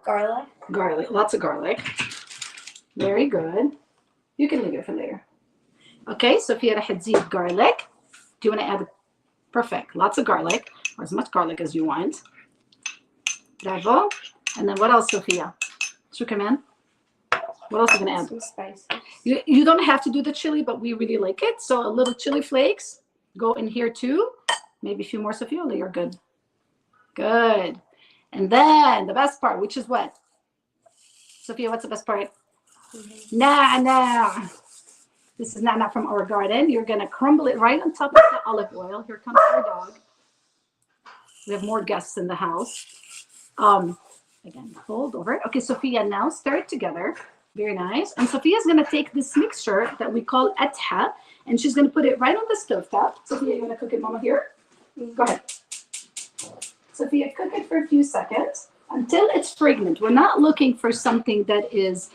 Garlic. Garlic. Lots of garlic. Very good. You can leave it for later. Okay, Sophia رح تزيد garlic. Do you want to add? Perfect. Lots of garlic, or as much garlic as you want. Bravo. And then what else, Sophia? شو كمان? What else are you going to add? Some spices. You don't have to do the chili, but we really like it. So a little chili flakes go in here too. Maybe a few more, Sophia. You're good. Good. And then the best part, which is what? Sophia, what's the best part? Nah. This is not from our garden. You're going to crumble it right on top of the olive oil. Here comes our dog. We have more guests in the house. Again, fold over. Okay, Sophia, now stir it together. Very nice. And Sophia's going to take this mixture that we call atha, and she's going to put it right on the stove top. Sophia, you want to cook it, Mama, here? Go ahead. Sophia, cook it for a few seconds until it's fragrant. We're not looking for something that is,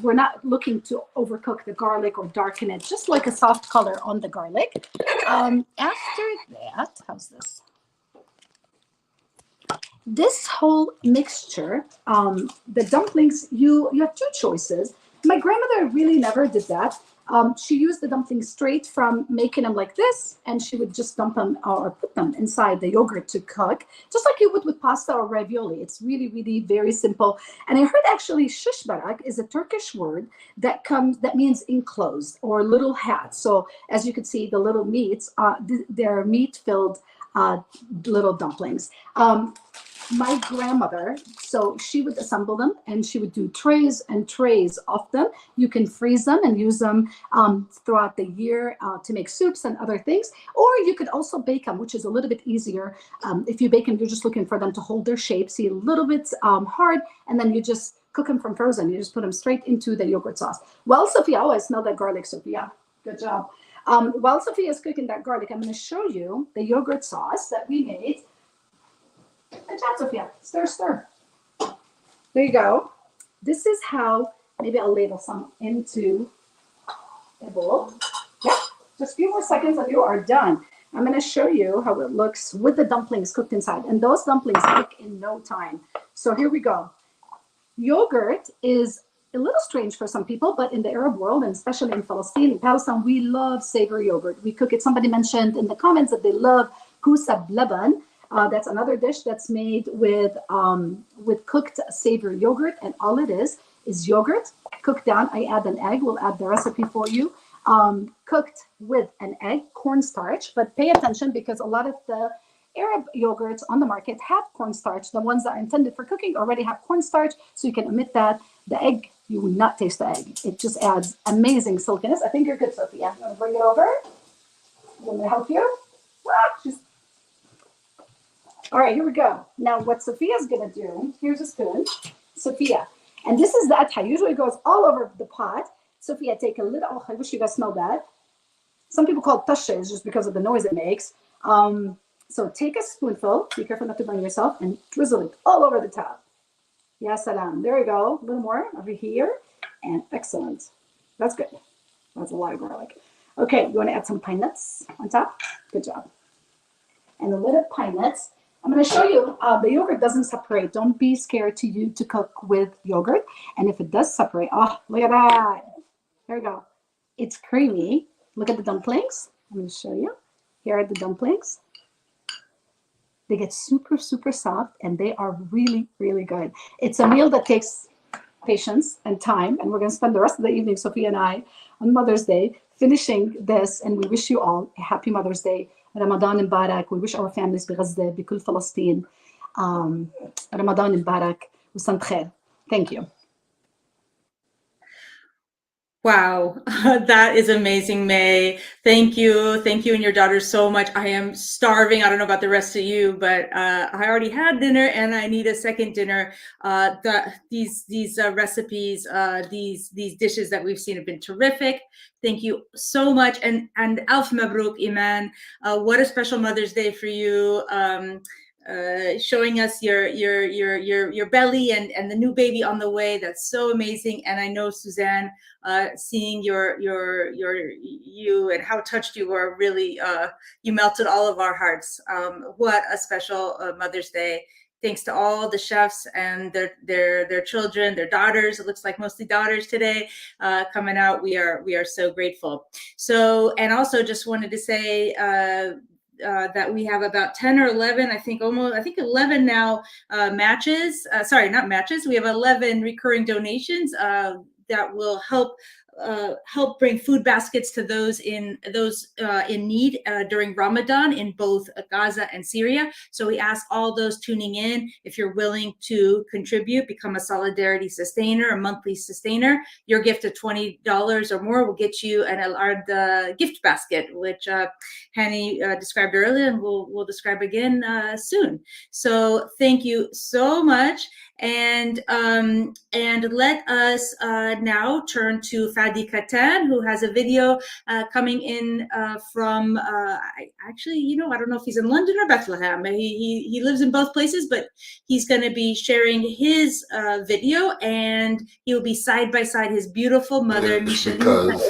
we're not looking to overcook the garlic or darken it, just like a soft color on the garlic. After that, how's this? This whole mixture, the dumplings, you have two choices. My grandmother really never did that. She used the dumplings straight from making them like this, and she would just dump them or put them inside the yogurt to cook, just like you would with pasta or ravioli. It's really, really very simple. And I heard actually shishbarak is a Turkish word that means enclosed or little hat. So as you can see, the little meats, they're meat-filled little dumplings. My grandmother, so she would assemble them and she would do trays and trays of them. You can freeze them and use them throughout the year to make soups and other things. Or you could also bake them, which is a little bit easier. If you bake them, you're just looking for them to hold their shape, see a little bit hard, and then you just cook them from frozen. You just put them straight into the yogurt sauce. Well, Sophia, oh, I smell that garlic, Sophia. Good job. While Sophia is cooking that garlic, I'm going to show you the yogurt sauce that we made. Good job, Sophia. Stir, stir. There you go. This is how, maybe I'll ladle some into a bowl. Yeah, just a few more seconds and you are done. I'm going to show you how it looks with the dumplings cooked inside. And those dumplings cook in no time. So here we go. Yogurt is a little strange for some people, but in the Arab world, and especially in Palestine, we love savory yogurt. We cook it. Somebody mentioned in the comments that they love kusa b'laban. That's another dish that's made with cooked savory yogurt, and all it is yogurt cooked down. I add an egg. We'll add the recipe for you. Cooked with an egg, cornstarch, but pay attention because a lot of the Arab yogurts on the market have cornstarch. The ones that are intended for cooking already have cornstarch, so you can omit that. The egg, you will not taste the egg. It just adds amazing silkiness. I think you're good, Sophia. I'm gonna bring it over. I'm gonna help you. All right, here we go. Now what Sophia's gonna do, here's a spoon, Sophia. And this is the atay. Usually it goes all over the pot. Sophia, take a little, oh, I wish you guys smelled that. Some people call it tashes just because of the noise it makes. So take a spoonful, be careful not to burn yourself, and drizzle it all over the top. Ya salam. There you go. A little more over here. And excellent. That's good. That's a lot of garlic. Okay, you want to add some pine nuts on top? Good job. And a little pine nuts. I'm going to show you, the yogurt doesn't separate. Don't be scared to cook with yogurt. And if it does separate, oh, look at that. There we go. It's creamy. Look at the dumplings. I'm going to show you. Here are the dumplings. They get super, super soft, and they are really, really good. It's a meal that takes patience and time, and we're going to spend the rest of the evening, Sophia and I, on Mother's Day, finishing this, and we wish you all a happy Mother's Day. Ramadan Mubarak. We wish our families بغزة بكل فلسطين Ramadan Mubarak وسنة خير. Thank you. Wow, that is amazing, May. Thank you and your daughter so much. I am starving. I don't know about the rest of you, but I already had dinner and I need a second dinner. These recipes, these dishes that we've seen have been terrific. Thank you so much, and Alf Mabruk, Iman. What a special Mother's Day for you. Showing us your belly and the new baby on the way. That's so amazing. And I know, Suzanne, seeing you and how touched you were, really you melted all of our hearts. What a special Mother's Day. Thanks to all the chefs and their children, their daughters. It looks like mostly daughters today coming out. We are so grateful. So, and also just wanted to say that we have about 10 or 11, I think 11 now matches. Sorry, not matches. We have 11 recurring donations that will help bring food baskets to those in need during Ramadan in both Gaza and Syria. So we ask all those tuning in, if you're willing to contribute, become a solidarity sustainer, a monthly sustainer. Your gift of $20 or more will get you an El-Ard gift basket, which Hani described earlier, and we'll describe again soon. So thank you so much. And let us now turn to Fadi Kattan, who has a video coming in from, actually, I don't know if he's in London or Bethlehem. He lives in both places, but he's going to be sharing his video, and he will be side by side his beautiful mother, because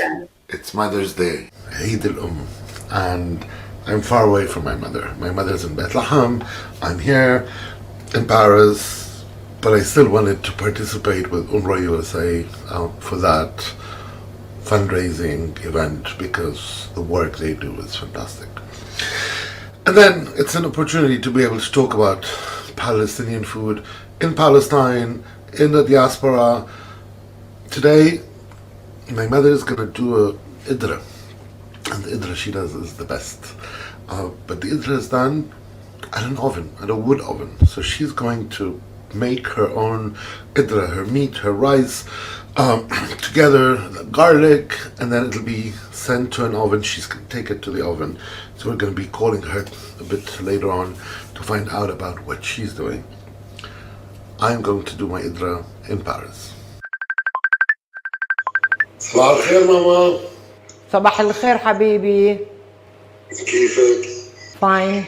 it's Mother's Day, Eid al-Umm, and I'm far away from my mother. My mother's in Bethlehem. I'm here in Paris. But I still wanted to participate with UNRWA USA for that fundraising event because the work they do is fantastic. And then it's an opportunity to be able to talk about Palestinian food in Palestine, in the diaspora. Today, my mother is going to do a idra, and the idra she does is the best. But the idra is done at an oven, at a wood oven. So she's going to make her own idra, her meat, her rice, together, the garlic, and then it'll be sent to an oven. She's going to take it to the oven. So we're going to be calling her a bit later on to find out about what she's doing. I'm going to do my idra in Paris. صباح الخير ماما. صباح الخير حبيبي. كيفك? Fine.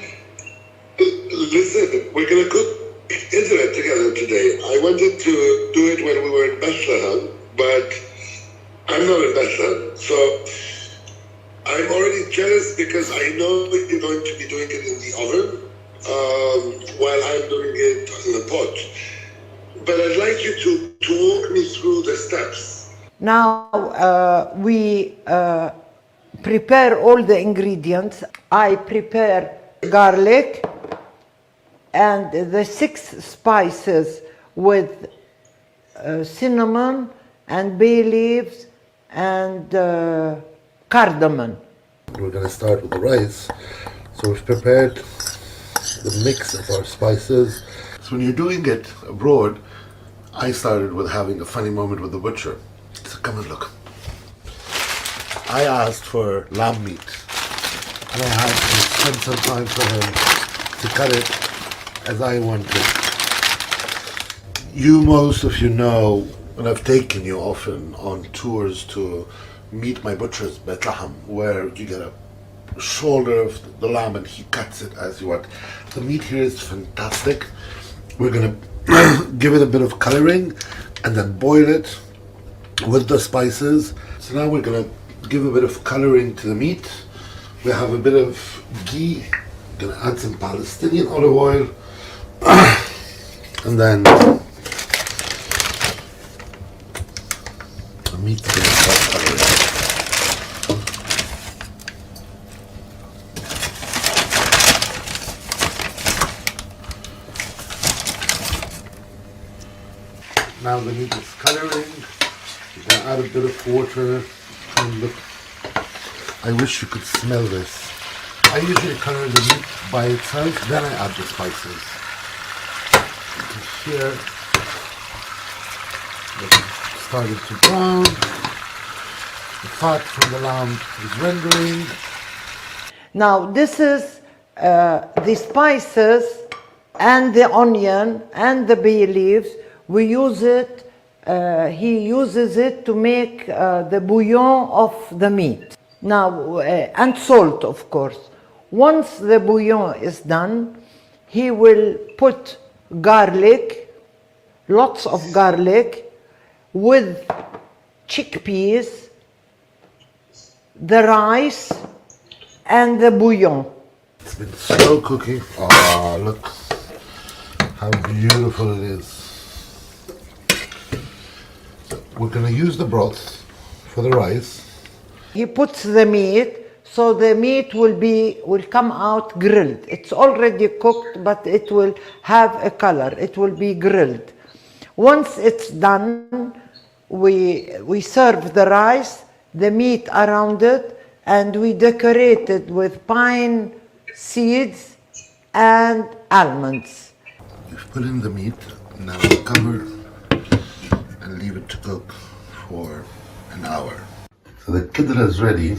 Listen, we're going to cook idra together today. I wanted to do it when we were in Bethlehem, but I'm not in Bethlehem, so I'm already jealous because I know you're going to be doing it in the oven while I'm doing it in the pot. But I'd like you to walk me through the steps. Now we prepare all the ingredients. I prepare garlic and the 6 spices with cinnamon and bay leaves and cardamom. We're going to start with the rice. So we've prepared the mix of our spices. So when you're doing it abroad, I started with having a funny moment with the butcher. So come and look. I asked for lamb meat, and I had to spend some time for him to cut it as I wanted. Most of you know, and I've taken you often on tours to meet my butcher's Bethlehem, where you get a shoulder of the lamb and he cuts it as you want. The meat here is fantastic. We're gonna give it a bit of coloring and then boil it with the spices. So now we're gonna give a bit of coloring to the meat. We have a bit of ghee. Gonna add some Palestinian olive oil, and then the meat's gonna start coloring. Now the meat is coloring. You're gonna add a bit of water. And look, I wish you could smell this. I usually color the meat by itself, then I add the spices. Here, it's started to brown. The fat from the lamb is rendering. Now this is the spices and the onion and the bay leaves. We use it, he uses it to make the bouillon of the meat. Now, and salt, of course. Once the bouillon is done, he will put garlic, lots of garlic, with chickpeas, the rice, and the bouillon. It's been slow cooking. Oh, look how beautiful it is. So we're going to use the broth for the rice. He puts the meat, so the meat will come out grilled. It's already cooked, but it will have a color. It will be grilled. Once it's done, we serve the rice, the meat around it, and we decorate it with pine seeds and almonds. We've put in the meat, now we'll cover and leave it to cook for an hour. So the kidra is ready.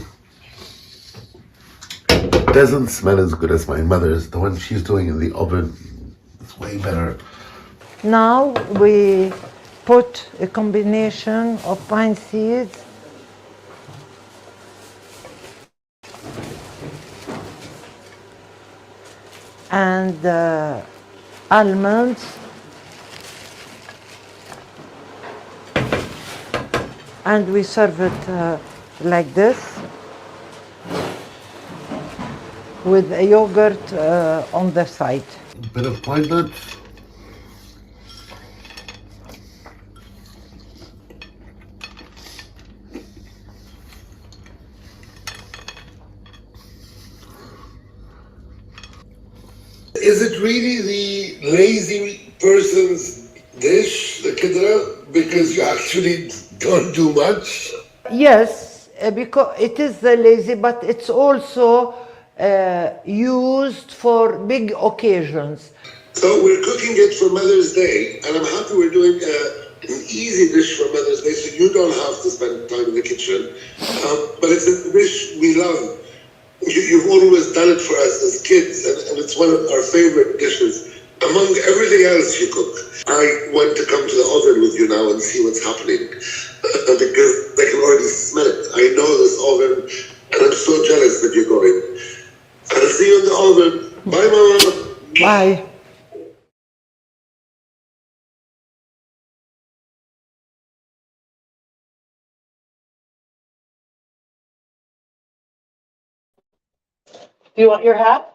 It doesn't smell as good as my mother's. The one she's doing in the oven is way better. Now we put a combination of pine seeds and almonds and we serve it like this with a yogurt on the side. A bit of pine nuts. Is it really the lazy person's dish, the kidra, because you actually don't do much? Yes, because it is the lazy, but it's also used for big occasions. So we're cooking it for Mother's Day, and I'm happy we're doing an easy dish for Mother's Day, so you don't have to spend time in the kitchen. But it's a dish we love. You've always done it for us as kids, and it's one of our favorite dishes. Among everything else you cook, I want to come to the oven with you now and see what's happening, because I can already smell it. I know this oven, and I'm so jealous that you're going. I'll see you in the oven. Bye, Mama. Bye. Do you want your hat?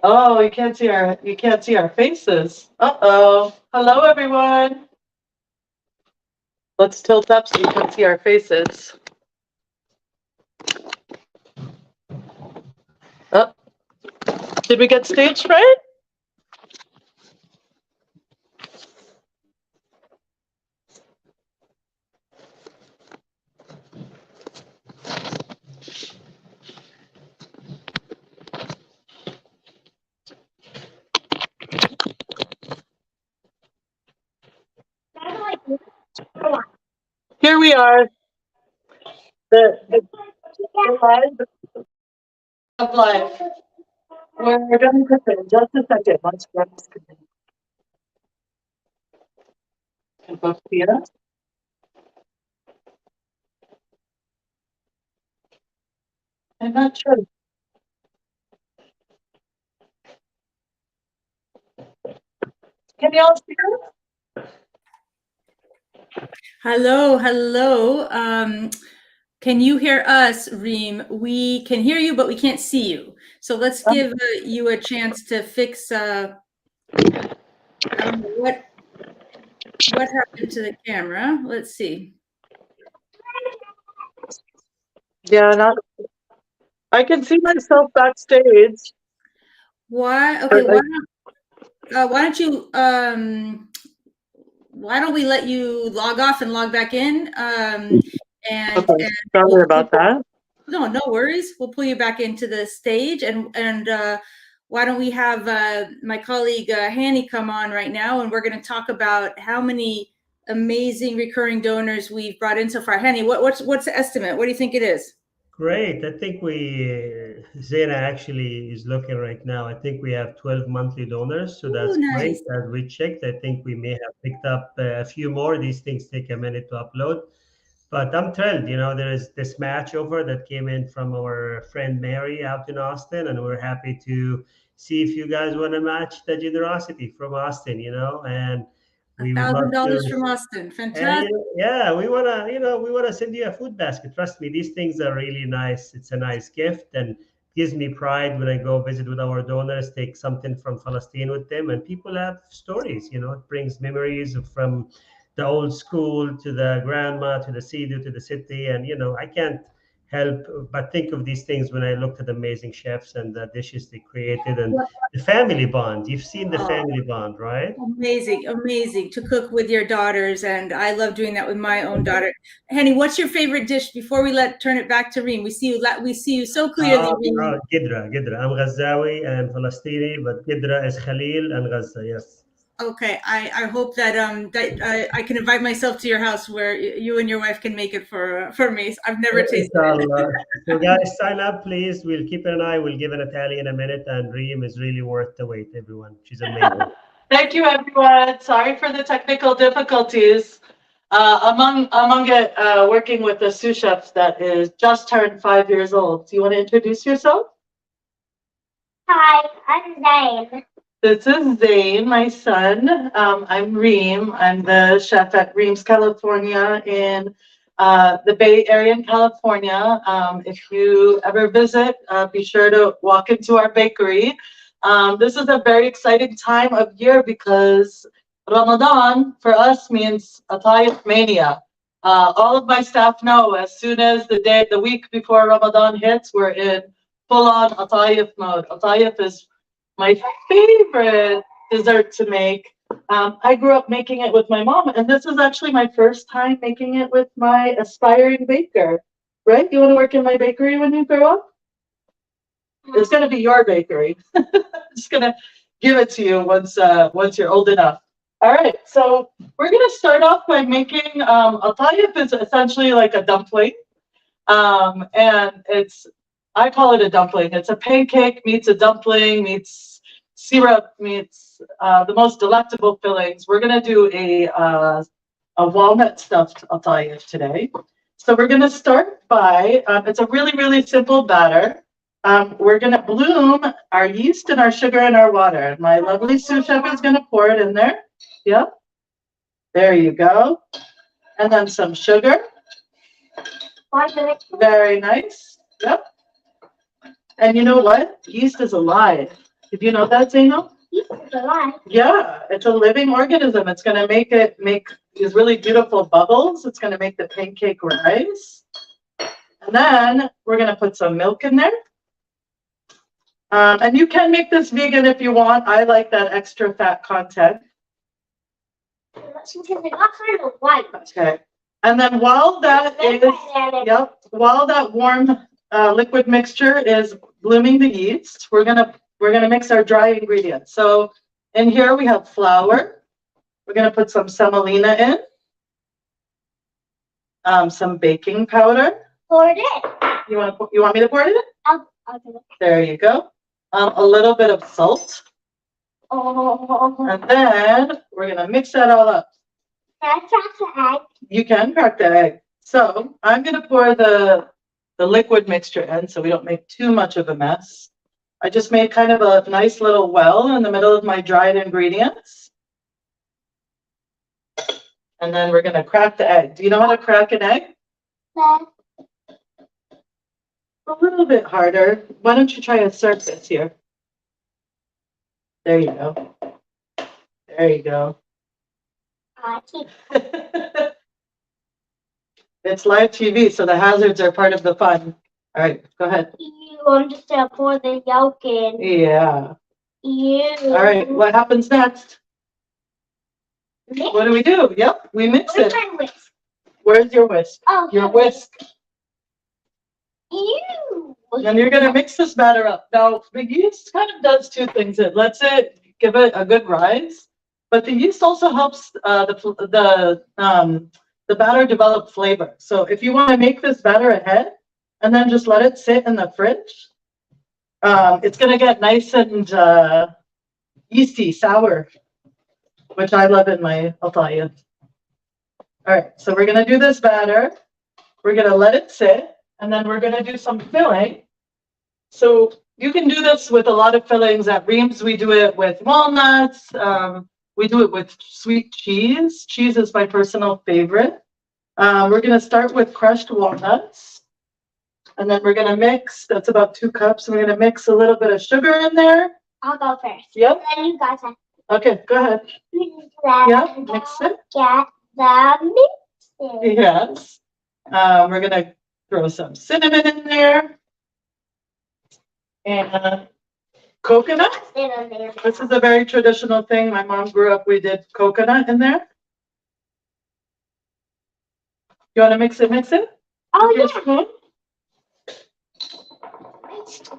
Oh, you can't see our faces. Uh-oh. Hello, everyone. Let's tilt up so you can see our faces. Oh. Did we get stage fright? here we are. The live of life. We're going to cook it in just a second. Once Grandma's cooking. And tortilla. I'm not sure. Can you all see us? Hello, hello. Can you hear us, Reem? We can hear you, but we can't see you. So let's give you a chance to fix. I don't know what happened to the camera. Let's see. Yeah, not. I can see myself backstage. Why? Okay. Why don't you? Why don't we let you log off and log back in? Okay, sorry about that. No worries. We'll pull you back into the stage, and why don't we have my colleague Hani come on right now, and we're going to talk about how many amazing recurring donors we've brought in so far. Hani, what's the estimate? What do you think it is? Great. I think Zaina actually is looking right now. I think we have 12 monthly donors. So that's great. As we checked, I think we may have picked up a few more. These things take a minute to upload. But I'm thrilled. There is this match over that came in from our friend Mary out in Austin. And we're happy to see if you guys want to match the generosity from Austin, and we would love $1,000 to. from Austin. Fantastic. Yeah, we wanna send you a food basket. Trust me, these things are really nice. It's a nice gift and gives me pride when I go visit with our donors, take something from Palestine with them, and people have stories. It brings memories from the old school to the grandma to the Sidu to the city, and I can't help but think of these things when I looked at the amazing chefs and the dishes they created and the family bond. You've seen the family bond, right? Amazing to cook with your daughters, and I love doing that with my own daughter. Hani, what's your favorite dish before we turn it back to Reem? We see you so clearly. Reem. Gidra. I'm Ghazawi and Palestinian, but Gidra is Khalil and Gaza. Yes. Okay, I hope that I can invite myself to your house where you and your wife can make it for me. I've never tasted it. So guys, sign up, please. We'll keep an eye. We'll give an tally in a minute, and Reem is really worth the wait, everyone. She's amazing. Thank you, everyone. Sorry for the technical difficulties. Among it, working with the sous chef that is just turned 5 years old. Do you want to introduce yourself? Hi, I'm Zane. This is Zane, my son. I'm Reem. I'm the chef at Reem's California in the Bay Area in California. If you ever visit, be sure to walk into our bakery. This is a very exciting time of year because Ramadan for us means Atayef mania. All of my staff know as soon as the week before Ramadan hits, we're in full-on Atayef mode. Atayef is my favorite dessert to make. I grew up making it with my mom, and this is actually my first time making it with my aspiring baker. Right? You want to work in my bakery when you grow up? It's going to be your bakery. I'm just going to give it to you once you're old enough. All right, so we're going to start off by making atayef is essentially like a dumpling, and I call it a dumpling. It's a pancake meets a dumpling meets syrup meets the most delectable fillings. We're going to do a walnut stuffed atayef today. So we're going to start by it's a really, really simple batter. We're going to bloom our yeast and our sugar and our water. My lovely sous chef is going to pour it in there. Yep. There you go. And then some sugar. Very nice. Yep. And you know what? Yeast is alive. Did you know that, Zaino? Yeast is alive? Yeah, it's a living organism. It's going to make these really beautiful bubbles. It's going to make the pancake rise. And then we're going to put some milk in there. And you can make this vegan if you want. I like that extra fat content. Okay. And then while that warm liquid mixture is blooming the yeast, we're gonna mix our dry ingredients. So in here we have flour. We're gonna put some semolina in. some baking powder. Poured it. You want me to pour it in? I'll do it. There you go. A little bit of salt. Oh. And then we're gonna mix that all up. Can I crack the egg? You can crack the egg. So I'm gonna pour the liquid mixture in so we don't make too much of a mess. I just made kind of a nice little well in the middle of my dried ingredients. And then we're gonna crack the egg. Do you know how to crack an egg? No. A little bit harder. Why don't you try a surface here? There you go. There you go. It's live TV, so the hazards are part of the fun. All right, go ahead. I'm just gonna pour the yolk in. Yeah. You. All right, what happens next? Mix. What do we do? Yep, we mix Where's it. my whisk? Where's your whisk? Oh, Your whisk. You. And you're gonna mix this batter up. Now, the yeast kind of does two things. It lets it give it a good rise, but the yeast also helps the batter develop flavor. So if you want to make this batter ahead and then just let it sit in the fridge, it's gonna get nice and yeasty, sour, which I love in my ataya. All right, so we're gonna do this batter. We're gonna let it sit. And then we're going to do some filling. So you can do this with a lot of fillings. At Reem's, we do it with walnuts. We do it with sweet cheese. Cheese is my personal favorite. We're going to start with crushed walnuts. And then we're going to mix. That's about 2 cups. We're going to mix a little bit of sugar in there. I'll go first. Yep. Then you guys have Okay, go ahead. yeah, mix it. Get the mixing. Yes. We're going to throw some cinnamon in there. And coconut. This is a very traditional thing. My mom grew up, we did coconut in there. You want to mix it, mix it? Oh, With your spoon?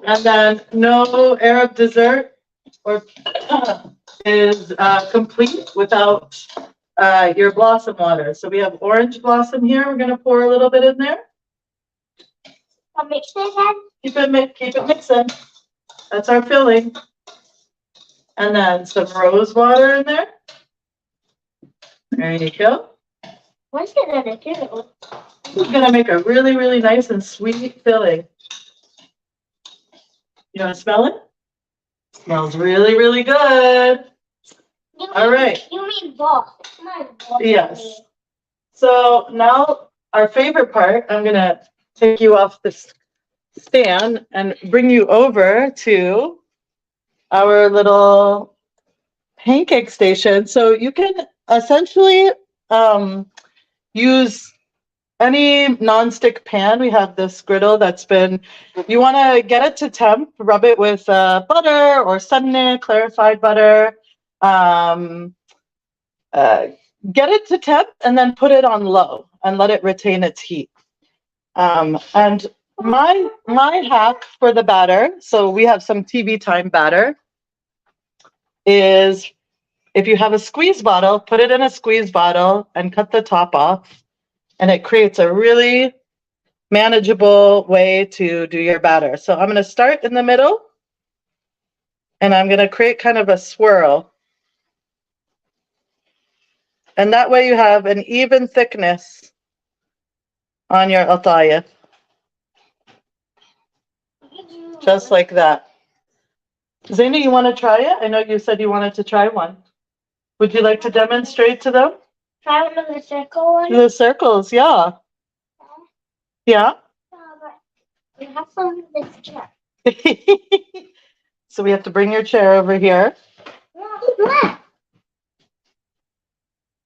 And then no Arab dessert or is complete without your blossom water. So we have orange blossom here. We're going to pour a little bit in there. I'll mix it again. Keep it mixing. That's our filling. And then some rose water in there. There you go. What's it gonna do? It's gonna make a really, really nice and sweet filling. You wanna smell it? Smells really, really good. All right. You mean ball. It's not ball. Yes. So now our favorite part, I'm gonna take you off this stand and bring you over to our little pancake station. So you can essentially use any nonstick pan. We have this griddle that's been, you want to get it to temp, rub it with butter or sunny clarified butter. Get it to temp and then put it on low and let it retain its heat. And my hack for the batter, so we have some TV time batter, is if you have a squeeze bottle, put it in a squeeze bottle and cut the top off. And it creates a really manageable way to do your batter. So I'm going to start in the middle and I'm going to create kind of a swirl. And that way you have an even thickness on your ataya. Just like that. Zaina, you want to try it? I know you said you wanted to try one. Would you like to demonstrate to them? Try one of the circle ones. The circles, yeah. Yeah? We have some of this chair. So we have to bring your chair over here.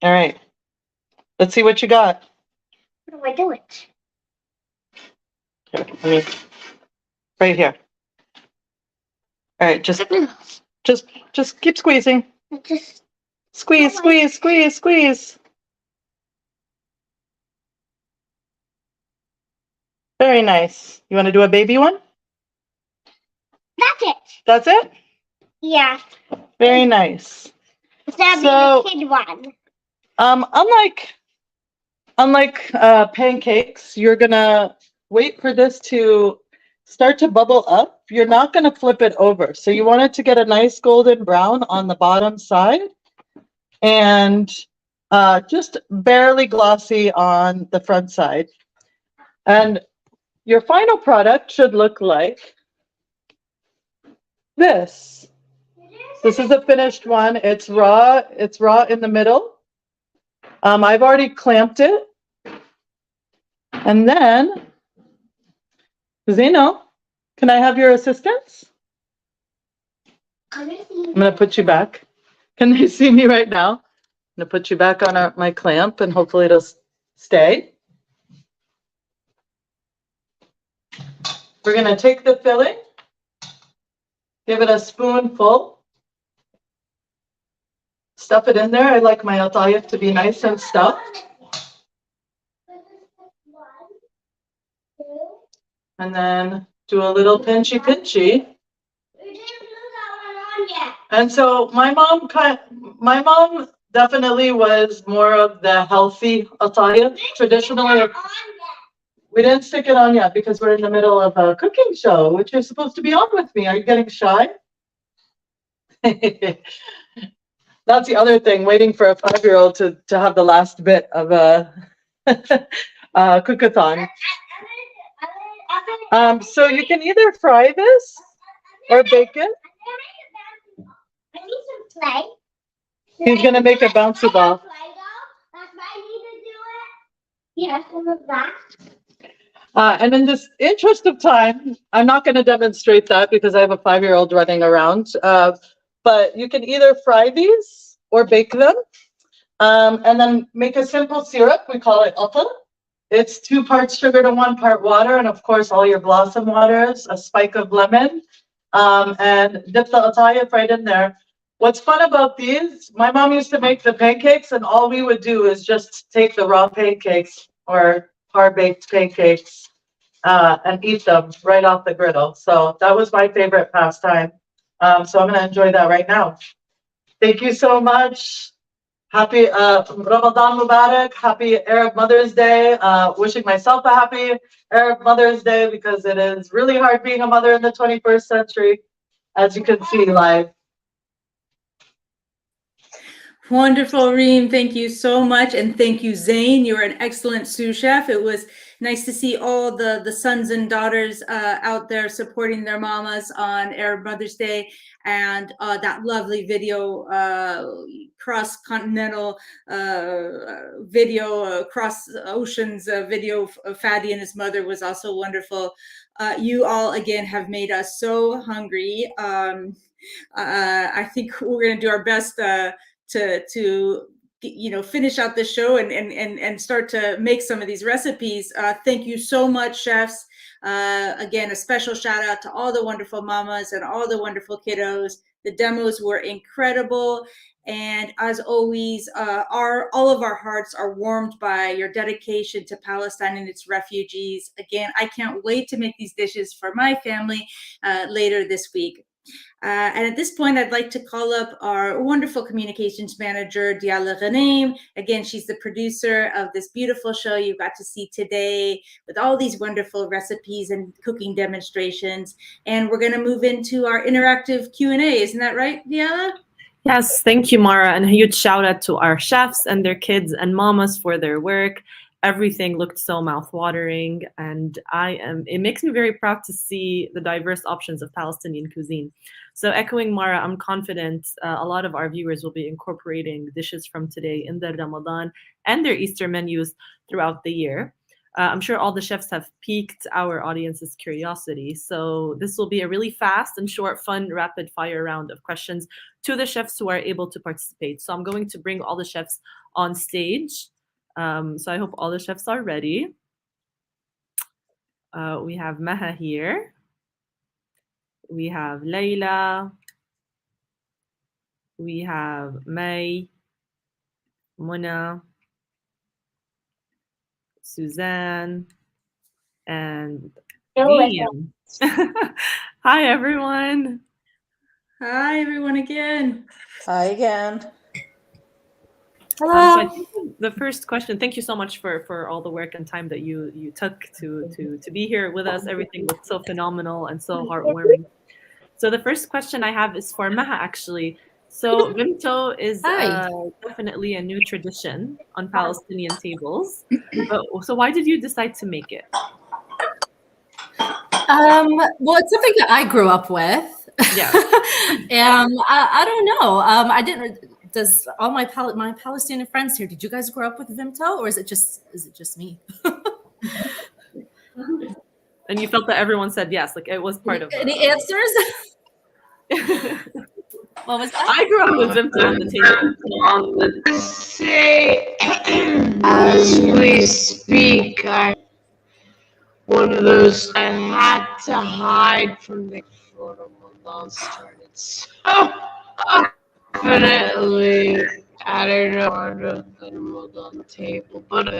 All right. Let's see what you got. How do I do it? Here, let me, right here. All right, just keep squeezing. Just squeeze, squeeze, squeeze, squeeze. Very nice. You want to do a baby one? That's it. That's it? Yeah. Very nice. That'd be the kid one. Unlike unlike pancakes, you're gonna wait for this to start to bubble up. You're not gonna flip it over. So you want it to get a nice golden brown on the bottom side and just barely glossy on the front side. And your final product should look like this. This is a finished one. It's raw. It's raw in the middle. I've already clamped it. And then, Zeno, can I have your assistance? I'm going to put you back. Can they see me right now? I'm going to put you back on my clamp and hopefully it'll stay. We're going to take the filling, give it a spoonful, stuff it in there. I like my atayef to be nice and stuffed. And then do a little pinchy. And so my mom definitely was more of the healthy atayef. Traditionally, we didn't stick it on yet because we're in the middle of a cooking show, which you're supposed to be on with me. Are you getting shy? That's the other thing, waiting for a 5-year-old to have the last bit of a cook-a-thon. So you can either fry this or bake it. I need some clay. He's going to make a bouncy ball. That's why I need to do it. Yes, some of that. And in this interest of time, I'm not going to demonstrate that because I have a 5-year-old running around. But you can either fry these or bake them. And then make a simple syrup. We call it aql. It's 2 parts sugar to 1 part water. And of course, all your blossom waters, a spike of lemon, and dip the atayef right in there. What's fun about these, my mom used to make the pancakes and all we would do is just take the raw pancakes or par-baked pancakes and eat them right off the griddle. So that was my favorite pastime. So I'm going to enjoy that right now. Thank you so much. Happy Ramadan Mubarak. Happy Arab Mother's Day. Wishing myself a happy Arab Mother's Day because it is really hard being a mother in the 21st century, as you can see live. Wonderful, Reem. Thank you so much. And thank you, Zain. You're an excellent sous chef. It was nice to see all the sons and daughters out there supporting their mamas on Arab Mother's Day. And that lovely video, cross-continental video, across oceans video of Fadi and his mother was also wonderful. You all, again, have made us so hungry. I think we're going to do our best to finish out the show and start to make some of these recipes. Thank you so much, chefs. Again, a special shout out to all the wonderful mamas and all the wonderful kiddos. The demos were incredible. And as always, all of our hearts are warmed by your dedication to Palestine and its refugees. Again, I can't wait to make these dishes for my family later this week. And at this point, I'd like to call up our wonderful communications manager, Diala Ghanem. Again, she's the producer of this beautiful show you got to see today with all these wonderful recipes and cooking demonstrations. And we're going to move into our interactive Q&A. Isn't that right, Diala? Yes, thank you, Mara. And a huge shout out to our chefs and their kids and mamas for their work. Everything looked so mouth-watering, and it makes me very proud to see the diverse options of Palestinian cuisine. So echoing Mara, I'm confident a lot of our viewers will be incorporating dishes from today in their Ramadan and their Easter menus throughout the year. I'm sure all the chefs have piqued our audience's curiosity. So this will be a really fast and short, fun, rapid-fire round of questions to the chefs who are able to participate. So I'm going to bring all the chefs on stage. So I hope all the chefs are ready. We have Maha here. We have Laila. We have Mai, Mona, Suzanne, and Reem. Hi, everyone. Hi, everyone again. Hi again. So I think the first question, thank you so much for all the work and time that you took to be here with us. Everything was so phenomenal and so heartwarming. So the first question I have is for Maha, actually. So Vimto is definitely a new tradition on Palestinian tables. So why did you decide to make it? Well, it's something that I grew up with. Yeah. I don't know. I didn't. Does all my Palestinian friends here? Did you guys grow up with Vimto, or is it just me? And you felt that everyone said yes, like it was part of. Any answers? What was that? I grew up with Vimto on the table. Say, as we speak, one of those I had to hide from the photo Ramadan started. So definitely, I don't know part of the Ramadan table, but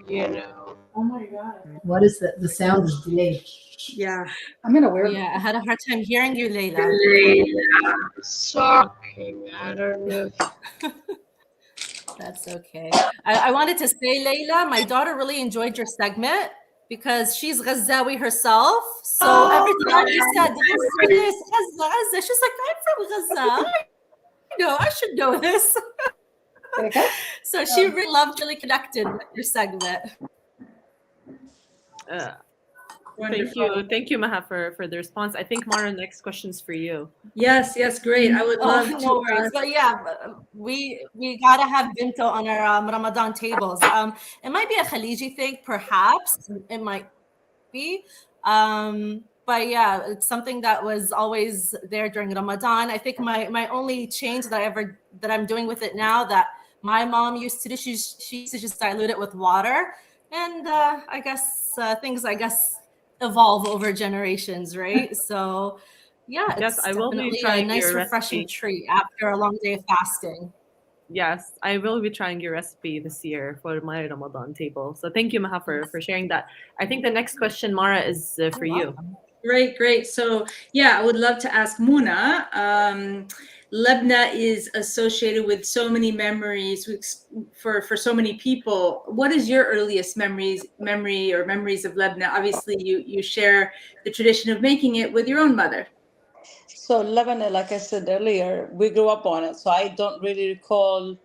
you know. Oh my God. What is that? The sound is delayed. Yeah. I'm gonna wear. Yeah, I had a hard time hearing you, Laila. Sucking. I don't know. That's okay. I wanted to say, Laila, my daughter really enjoyed your segment because she's Ghazawi herself. So every time you said this, Gaza, she's like, I'm from Gaza. I should know this. So she really loved, really connected with your segment. Thank you, Maha, for the response. I think Mara, next question's for you. Yes, great. I would love to. No worries. But yeah, we gotta have Vimto on our Ramadan tables. It might be a Khaliji thing, perhaps. It might be. But yeah, it's something that was always there during Ramadan. I think my only change that I'm doing with it now that my mom used to do, she used to just dilute it with water, and I guess things evolve over generations, right? So yeah, it's I will be trying a nice your refreshing recipe. treat after a long day of fasting. Yes, I will be trying your recipe this year for my Ramadan table. So thank you, Maha, for sharing that. I think the next question, Mara, is for you. Great. So yeah, I would love to ask Muna. Lebanon is associated with so many memories for so many people. What is your earliest memories of Lebanon? Obviously, you share the tradition of making it with your own mother. So Lebanon, like I said earlier, we grew up on it. So I don't really recall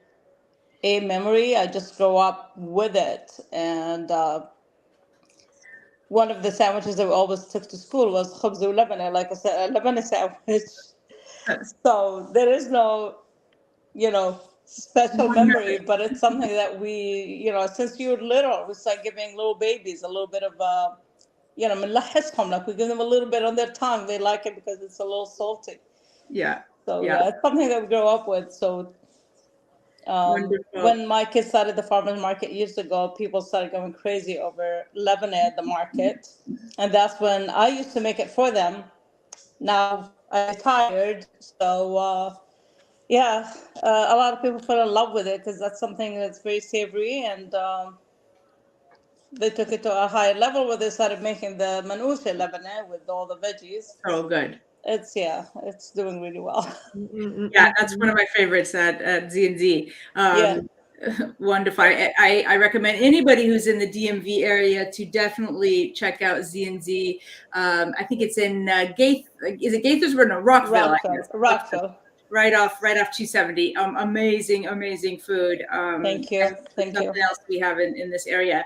a memory. I just grew up with it. And one of the sandwiches that we always took to school was khubz Lebanon, like I said, a Lebanese sandwich. So there is no, special memory, but it's something that we, since you were little, we start giving little babies a little bit of, like we give them a little bit on their tongue. They like it because it's a little salty. Yeah. So yeah, it's something that we grow up with. So when my kids started the farmers market years ago, people started going crazy over Lebanon at the market. And that's when I used to make it for them. Now I retired. So a lot of people fell in love with it because that's something that's very savory. And they took it to a higher level where they started making the manouche Lebanon with all the veggies. Oh, good. It's doing really well. Yeah, that's one of my favorites at Z&Z. Wonderful. I recommend anybody who's in the DMV area to definitely check out Z&Z. I think it's in is it Gaithersburg? No, Rockville. Rockville. Right off 270. Amazing food. Thank you. Nothing else we have in this area.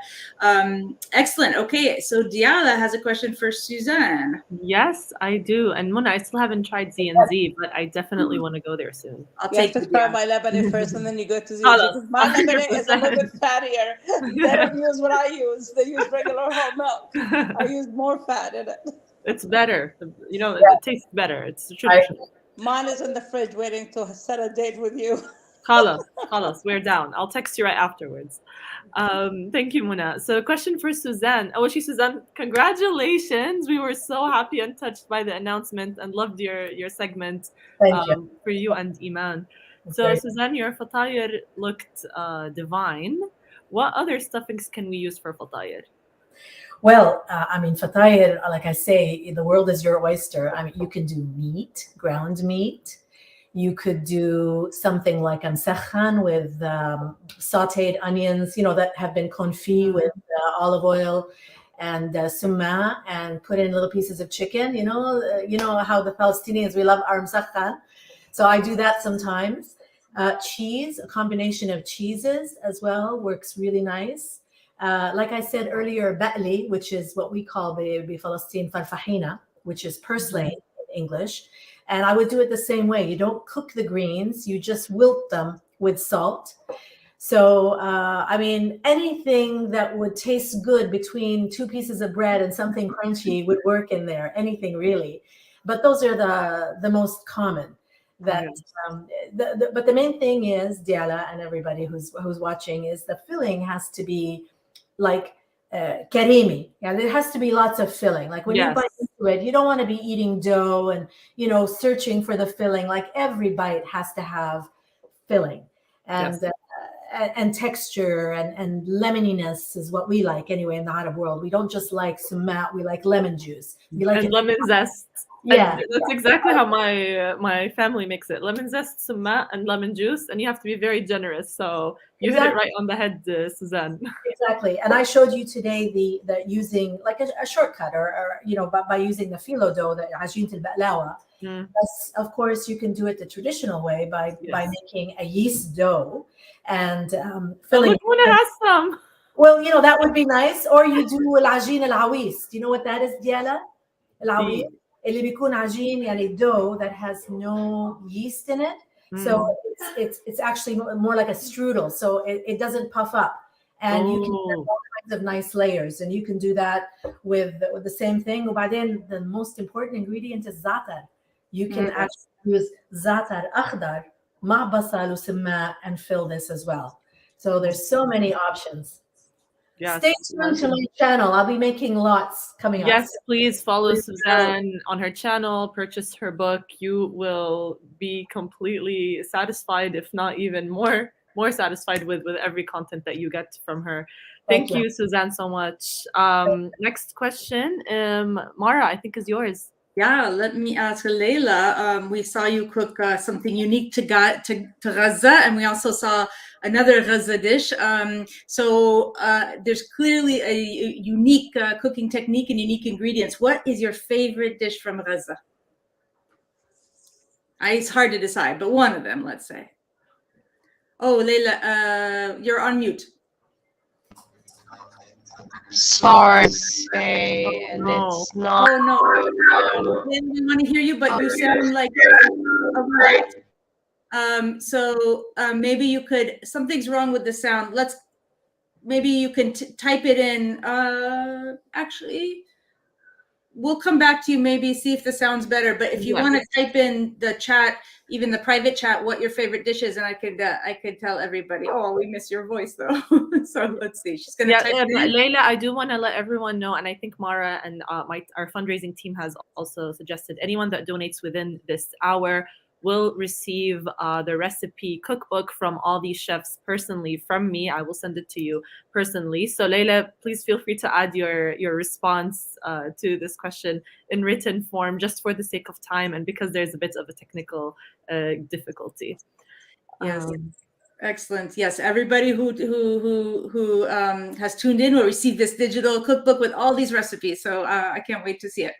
Excellent. Okay, so Diala has a question for Suzanne. Yes, I do. And Mona, I still haven't tried Z&Z, but I definitely want to go there soon. You have to try my Lebanese first, and then you go to Z&Z. Because my Lebanese is a little bit fattier. They don't use what I use. They use regular whole milk. I use more fat in it. It's better. It tastes better. It's traditional. Mine is in the fridge waiting to set a date with you. Khalas, we're down. I'll text you right afterwards. Thank you, Muna. So a question for Suzanne. Suzanne, congratulations. We were so happy and touched by the announcement and loved your segment for you and Iman. So Suzanne, your fatayr looked divine. What other stuffings can we use for fatayr? Well, fatayr, like I say, the world is your oyster. You can do meat, ground meat. You could do something like مسخن with sautéed onions, that have been confit with olive oil and summa, and put in little pieces of chicken. You know how the Palestinians, we love our مسخن. So I do that sometimes. Cheese, a combination of cheeses as well, works really nice. Like I said earlier, ba'li, which is what we call بفلسطين farfahina, which is purslane in English. And I would do it the same way. You don't cook the greens, you just wilt them with salt. So, anything that would taste good between two pieces of bread and something crunchy would work in there, anything really. But those are the most common. But the main thing is, Diala and everybody who's watching, is the filling has to be like karimi. Yeah, there has to be lots of filling. Like when you bite into it, you don't want to be eating dough and searching for the filling. Like every bite has to have filling and texture and lemoniness is what we like anyway in the Arab world. We don't just like sumat, we like lemon juice. We like lemon zest. Yeah, and that's exactly how my family makes it. Lemon zest, sumat, and lemon juice, and you have to be very generous. So you hit it right on the head, Suzanne. Exactly. And I showed you today the using like a shortcut or by using the phyllo dough, the ajin al-baqlawa. Of course, you can do it the traditional way by making a yeast dough and filling. Look, Muna has some. Well, that would be nice. Or you do al-ajin al-awis. Do you know what that is, Diala? Al-awis. اللي بيكون عجين يعني dough that has no yeast in it. So it's actually more like a strudel. So it doesn't puff up. And you can get all kinds of nice layers. And you can do that with the same thing. وبعدين the most important ingredient is za'atar. You can actually use za'atar akhdar مع بصل وسماء and fill this as well. So there's so many options. Yes. Stay tuned to my channel. I'll be making lots coming up. Yes, please follow Suzanne on her channel, purchase her book. You will be completely satisfied, if not even more satisfied with every content that you get from her. Thank you, Suzanne, so much. Next question, Mara, I think is yours. Yeah, let me ask Laila. We saw you cook something unique to Gaza, and we also saw another Gaza dish. So there's clearly a unique cooking technique and unique ingredients. What is your favorite dish from Gaza? It's hard to decide, but one of them, let's say. Oh, Laila, you're on mute. Sorry, say, and it's not. Oh no, we want to hear you, but you sound like. So maybe you could. Something's wrong with the sound. Maybe you can type it in. Actually, we'll come back to you. Maybe see if the sound's better. But if you want to type in the chat, even the private chat, what your favorite dish is, and I could tell everybody. Oh, we miss your voice though. So let's see. She's gonna type it in. Laila, I do want to let everyone know, and I think Mara and our fundraising team has also suggested anyone that donates within this hour will receive the recipe cookbook from all these chefs personally from me. I will send it to you personally. So Laila, please feel free to add your response to this question in written form, just for the sake of time and because there's a bit of a technical difficulty. Yes. Excellent. Yes, everybody who has tuned in will receive this digital cookbook with all these recipes. So I can't wait to see it.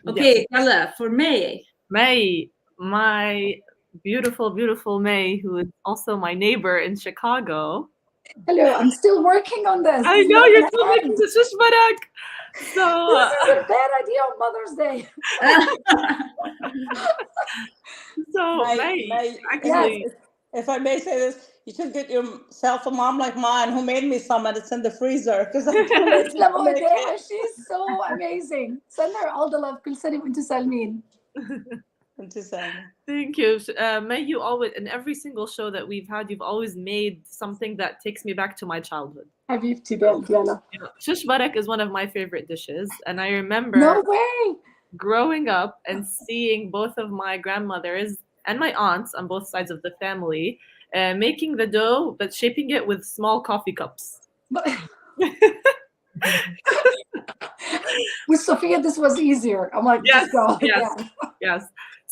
Okay, Ella, for May. May, my beautiful, beautiful May, who is also my neighbor in Chicago. Hello, I'm still working on this. I know, you're still making the shish barak. So this is a bad idea on Mother's Day. So May, actually, yes, if I may say this, you should get yourself a mom like mine who made me some, and it's in the freezer because she's so amazing. Send her all the love. كل سنة وانتم سالمين. Thank you. May, you always, in every single show that we've had, you've always made something that takes me back to my childhood. حبيبتي بقلبي. Shish barak is one of my favorite dishes, and I remember growing up and seeing both of my grandmothers and my aunts on both sides of the family making the dough, but shaping it with small coffee cups. With Sophia, this was easier. I'm like, yes, go. Yes.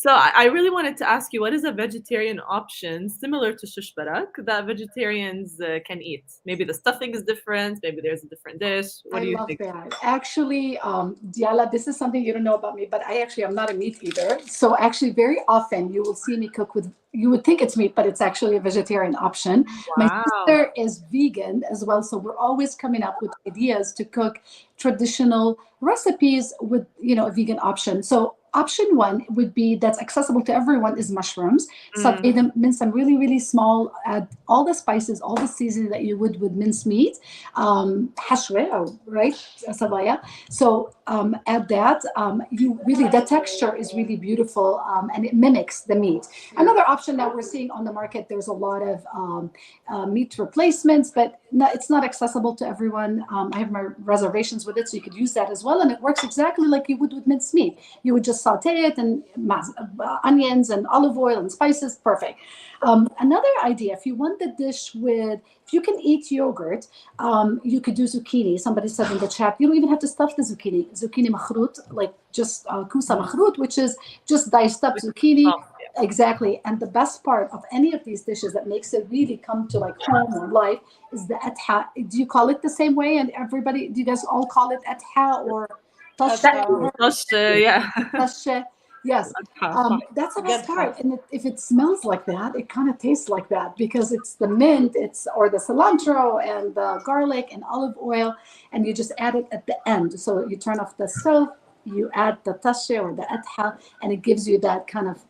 So I really wanted to ask you, what is a vegetarian option similar to shish barak that vegetarians can eat? Maybe the stuffing is different. Maybe there's a different dish. What do you love think? that. Actually, Diala, this is something you don't know about me, but I actually am not a meat eater. So actually, very often you will see me cook with, you would think it's meat, but it's actually a vegetarian option. Wow. My sister is vegan as well, so we're always coming up with ideas to cook traditional recipes with, you know, a vegan option. So option one would be, that's accessible to everyone, is mushrooms. Saute them, mince them really, really small, add all the spices, all the seasoning that you would with minced meat, hashwe, right, sabaya. So add that. You really, the texture is really beautiful, and it mimics the meat. Another option that we're seeing on the market, there's a lot of meat replacements, but it's not accessible to everyone. I have my reservations with it, so you could use that as well, and it works exactly like you would with minced meat. You would just saute it and onions and olive oil and spices. Perfect. Another idea, if you want the dish with, if you can eat yogurt, you could do zucchini. Somebody said in the chat, you don't even have to stuff the zucchini. Zucchini makhrut, like just kusa makhrut, which is just diced up zucchini. Exactly. And the best part of any of these dishes that makes it really come to like home or life is the atha. Do you call it the same way? And everybody, do you guys all call it atha or Yeah. Yes, that's the best part. And if it smells like that, it kind of tastes like that because it's the mint, or the cilantro and the garlic and olive oil, and you just add it at the end. So you turn off the stove, you add the tashe or the atha, and it gives you that kind of,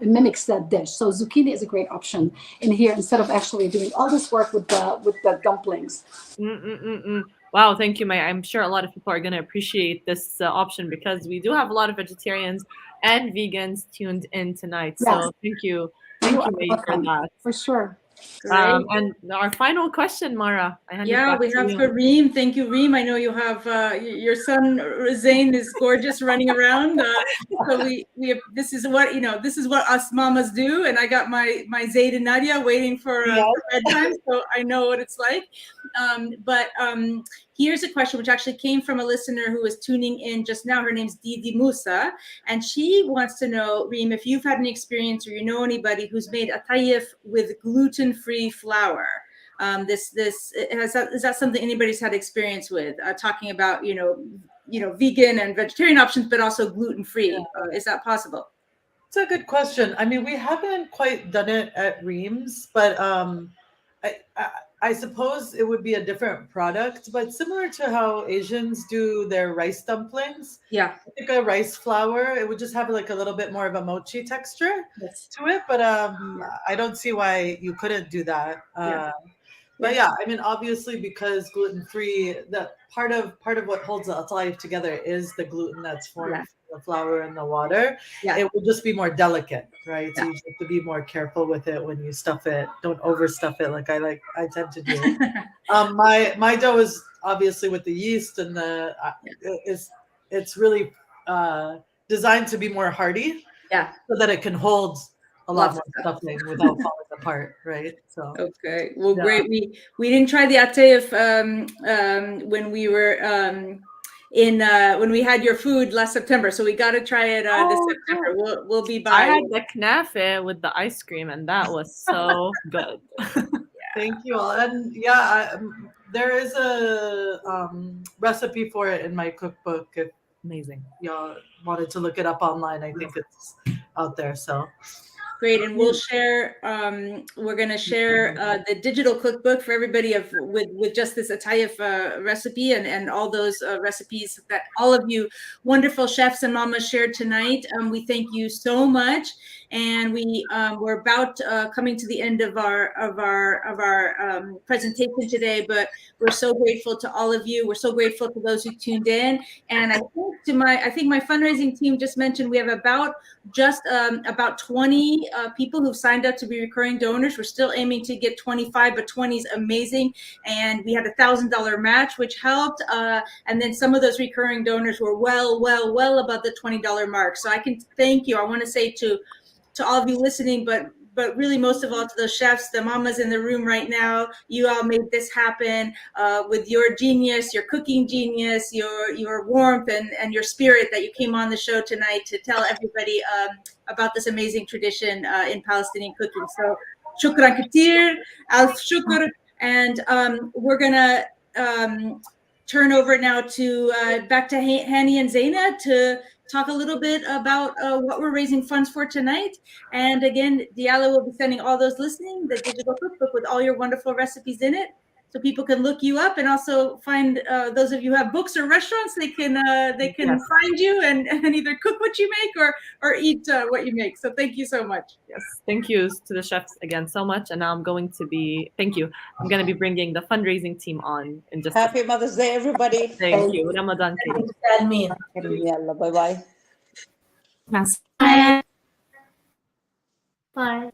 it mimics that dish. So zucchini is a great option in here instead of actually doing all this work with the dumplings. Wow, thank you, Mai. I'm sure a lot of people are going to appreciate this option because we do have a lot of vegetarians and vegans tuned in tonight. Yes. So thank you, Mai, for that. For sure. And our final question, Mara. Yeah, we have for Reem. Thank you, Reem. I know you have your son Zain is gorgeous running around. So we this is what, you know, this is what us mamas do. And I got my Zaid and Nadia waiting for bedtime, so I know what it's like. But here's a question which actually came from a listener who was tuning in just now. Her name's Didi Musa, and she wants to know, Reem, if you've had any experience or you know anybody who's made a tayyif with gluten-free flour. Is that something anybody's had experience with? Talking about you know vegan and vegetarian options, but also gluten-free. Is that possible? It's a good question. I mean, we haven't quite done it at Reem's, but I suppose it would be a different product, but similar to how Asians do their rice dumplings. Yeah. Like a rice flour, it would just have like a little bit more of a mochi texture to it. But I don't see why you couldn't do that. But yeah, I mean, obviously, because gluten-free, that part of what holds the atayef together is the gluten that's formed from the flour and the water. It will just be more delicate, right? So you just have to be more careful with it when you stuff it. Don't overstuff it like I tend to do. My dough is obviously with the yeast and it's really designed to be more hearty, so that it can hold a lot more stuffing without falling apart, right? So okay, well, great. We didn't try the atayef when we were when we had your food last September, so we got to try it this September. We'll be by. I had the knafe with the ice cream, and that was so good. Thank you all, and there is a recipe for it in my cookbook. If amazing, y'all wanted to look it up online, I think it's out there. So. Great, and we'll share. We're going to share the digital cookbook for everybody with just this atayef recipe and all those recipes that all of you wonderful chefs and mamas shared tonight. We thank you so much, and we're about coming to the end of our presentation today. But we're so grateful to all of you. We're so grateful to those who tuned in, and I think my fundraising team just mentioned we have about 20 people who've signed up to be recurring donors. We're still aiming to get 25, but 20 is amazing. And we had $1,000 match, which helped. And then some of those recurring donors were well above the $20 mark. So I can thank you. I want to say to all of you listening, but but really most of all to the chefs, the mamas in the room right now. You all made this happen with your genius, your cooking genius, your warmth and your spirit that you came on the show tonight to tell everybody about this amazing tradition in Palestinian cooking. So shukran katir, alf shukr. And we're gonna turn over now to back to Hani and Zaina to talk a little bit about what we're raising funds for tonight. And again, Diala will be sending all those listening the digital cookbook with all your wonderful recipes in it, so people can look you up and also find those of you who have books or restaurants, they can find you and either cook what you make or eat what you make. So thank you so much. Yes, thank you to the chefs again so much. And now I'm going to be bringing the fundraising team on in just Happy Mother's Day, everybody. Thank you. Ramadan Kareem. Yalla, bye-bye. Bye.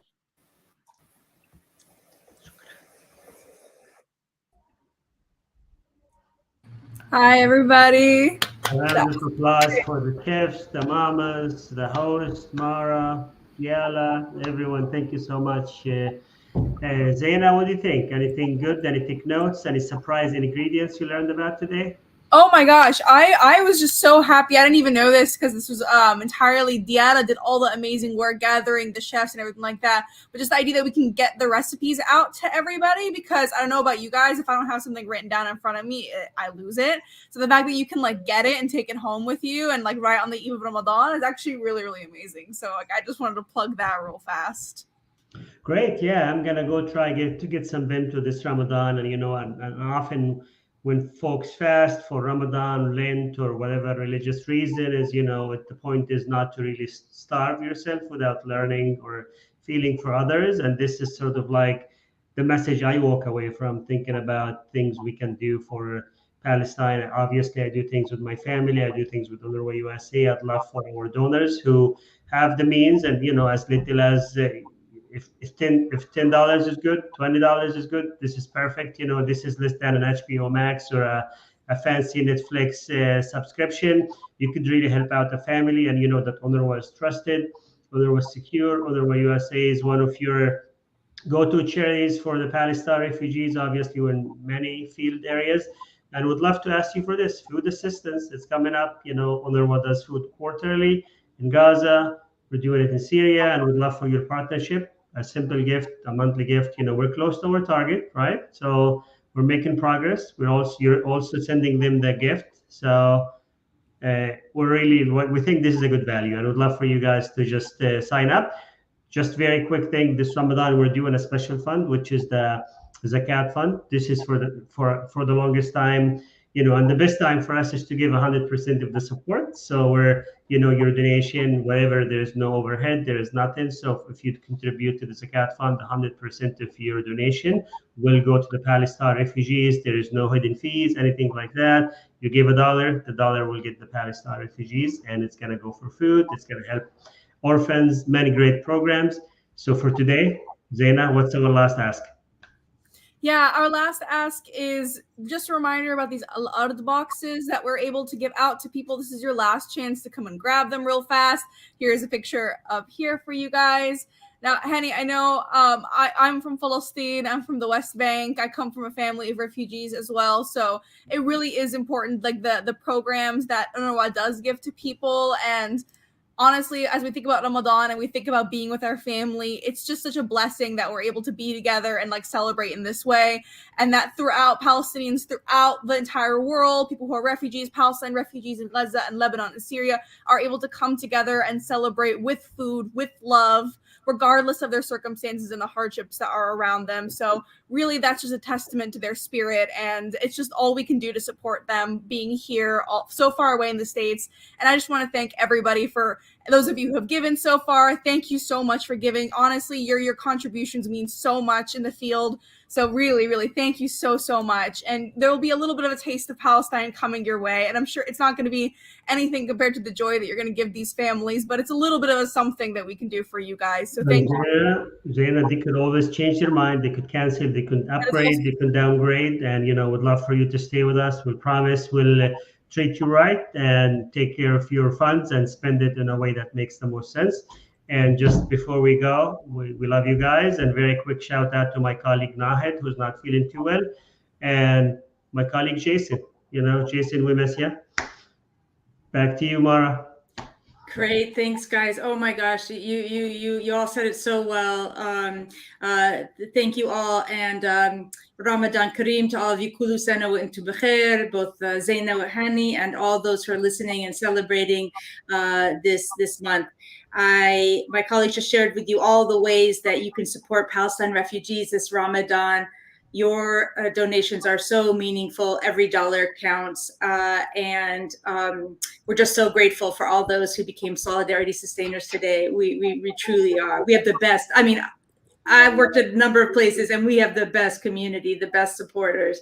Hi, everybody. A round of applause for the chefs, the mamas, the host, Mara, Yala, everyone. Thank you so much. Zaina, what do you think? Anything good? Any take notes? Any surprising ingredients you learned about today? Oh my gosh, I was just so happy. I didn't even know this because this was entirely Diana did all the amazing work gathering the chefs and everything like that. But just the idea that we can get the recipes out to everybody, because I don't know about you guys, if I don't have something written down in front of me, I lose it. So the fact that you can like get it and take it home with you and like right on the eve of Ramadan is actually really, really amazing. So like I just wanted to plug that real fast. Great. Yeah, I'm gonna go try to get some bento this Ramadan, and and often when folks fast for Ramadan, Lent, or whatever religious reason is, the point is not to really starve yourself without learning or feeling for others. And this is sort of like the message I walk away from, thinking about things we can do for Palestine. Obviously, I do things with my family. I do things with UNRWA USA. I'd love for our donors who have the means, and as little as if $10 is good, $20 is good. This is perfect. This is less than an HBO Max or a fancy Netflix subscription. You could really help out the family, and that UNRWA is trusted, UNRWA is secure. UNRWA USA is one of your go-to charities for the Palestine refugees. Obviously, we're in many field areas, and would love to ask you for this food assistance. It's coming up. UNRWA does food quarterly in Gaza. We're doing it in Syria, and we'd love for your partnership. A simple gift, a monthly gift. We're close to our target, right? So we're making progress. You're also sending them the gift. So we think this is a good value, and would love for you guys to just sign up. Just very quick thing. This Ramadan, we're doing a special fund, which is the Zakat fund. This is for the longest time, and the best time for us is to give 100% of the support. So we're, your donation, whatever, there's no overhead, there is nothing. So if you contribute to the Zakat fund, 100% of your donation will go to the Palestine refugees. There is no hidden fees, anything like that. You give $1, the dollar will get the Palestine refugees, and it's going to go for food. It's going to help orphans, many great programs. So for today, Zaina, what's our last ask? Yeah, our last ask is just a reminder about these ard boxes that we're able to give out to people. This is your last chance to come and grab them real fast. Here's a picture up here for you guys. Now, Hani, I know I'm from Palestine. I'm from the West Bank. I come from a family of refugees as well. So it really is important, like the programs that UNRWA does give to people. And honestly, as we think about Ramadan and we think about being with our family, it's just such a blessing that we're able to be together and like celebrate in this way. And that throughout Palestinians, throughout the entire world, people who are refugees, Palestine refugees in Gaza and Lebanon and Syria are able to come together and celebrate with food, with love, regardless of their circumstances and the hardships that are around them. So really, that's just a testament to their spirit. And it's just all we can do to support them being here so far away in the States. And I just want to thank everybody for those of you who have given so far. Thank you so much for giving. Honestly, your contributions mean so much in the field. So really, really, thank you so much. And there will be a little bit of a taste of Palestine coming your way. And I'm sure it's not going to be anything compared to the joy that you're going to give these families, but it's a little bit of something that we can do for you guys. So thank you. Zaina, they could always change their mind. They could cancel, they could upgrade, they could downgrade. And, would love for you to stay with us. We promise we'll treat you right and take care of your funds and spend it in a way that makes the most sense. And just before we go, we love you guys. And very quick shout out to my colleague Nahed, who's not feeling too well, and my colleague Jason. Jason, we miss you. Back to you, Mara. Great, thanks, guys. Oh my gosh, you all said it so well. Thank you all, and Ramadan Kareem to all of you. Kulu sana wa intu bikhair, both Zaina wa Hani and all those who are listening and celebrating this month. My colleagues just shared with you all the ways that you can support Palestine refugees this Ramadan. Your donations are so meaningful. Every dollar counts. And we're just so grateful for all those who became solidarity sustainers today. We truly are. We have the best. I mean, I've worked at a number of places and we have the best community, the best supporters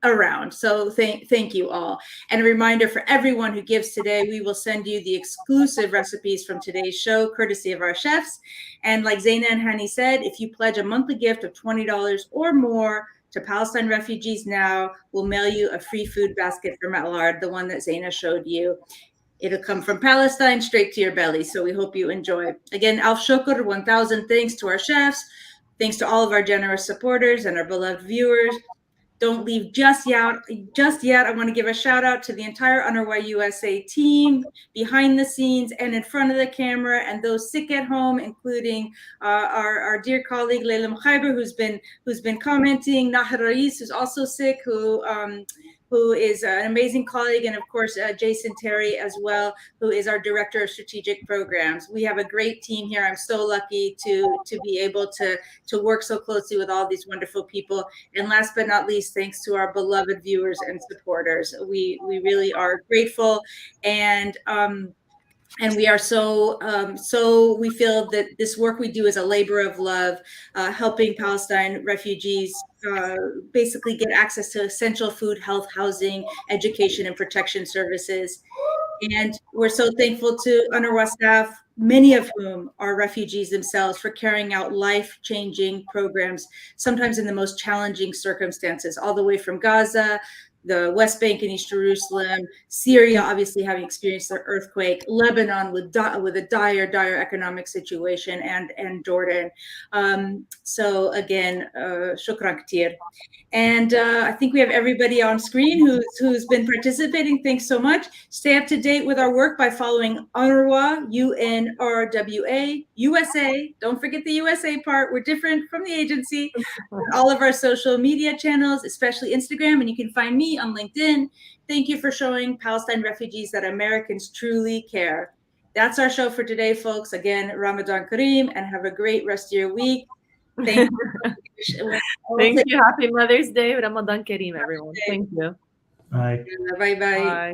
around. So thank you all. And a reminder for everyone who gives today, we will send you the exclusive recipes from today's show, courtesy of our chefs. And like Zaina and Hani said, if you pledge a monthly gift of $20 or more to Palestine refugees now, we'll mail you a free food basket from Al-Ard, the one that Zaina showed you. It'll come from Palestine straight to your belly. So we hope you enjoy. Again, Alf Shukr, 1,000 thanks to our chefs. Thanks to all of our generous supporters and our beloved viewers. Don't leave just yet. I want to give a shout out to the entire UNRWA USA team, behind the scenes and in front of the camera, and those sick at home, including our dear colleague Laila El-Haddad, who's been commenting, Nahar Rais, who's also sick, who is an amazing colleague, and of course Jason Terry as well, who is our Director of Strategic Programs. We have a great team here. I'm so lucky to be able to work so closely with all these wonderful people. And last but not least, thanks to our beloved viewers and supporters. We really are grateful, and we are so we feel that this work we do is a labor of love, helping Palestine refugees basically get access to essential food, health, housing, education, and protection services. And we're so thankful to UNRWA staff, many of whom are refugees themselves, for carrying out life-changing programs, sometimes in the most challenging circumstances, all the way from Gaza, the West Bank and East Jerusalem, Syria, obviously having experienced the earthquake, Lebanon with a dire economic situation, and Jordan. So again, shukran katir. And I think we have everybody on screen who's been participating. Thanks so much. Stay up to date with our work by following UNRWA, UNRWA USA. Don't forget the USA part. We're different from the agency. All of our social media channels, especially Instagram, and you can find me on LinkedIn. Thank you for showing Palestine refugees that Americans truly care. That's our show for today, folks. Again, Ramadan Kareem, and have a great rest of your week. Thank you. Thank you. Happy Mother's Day. Ramadan Kareem, everyone. Thank you. Bye. Bye-bye. Bye.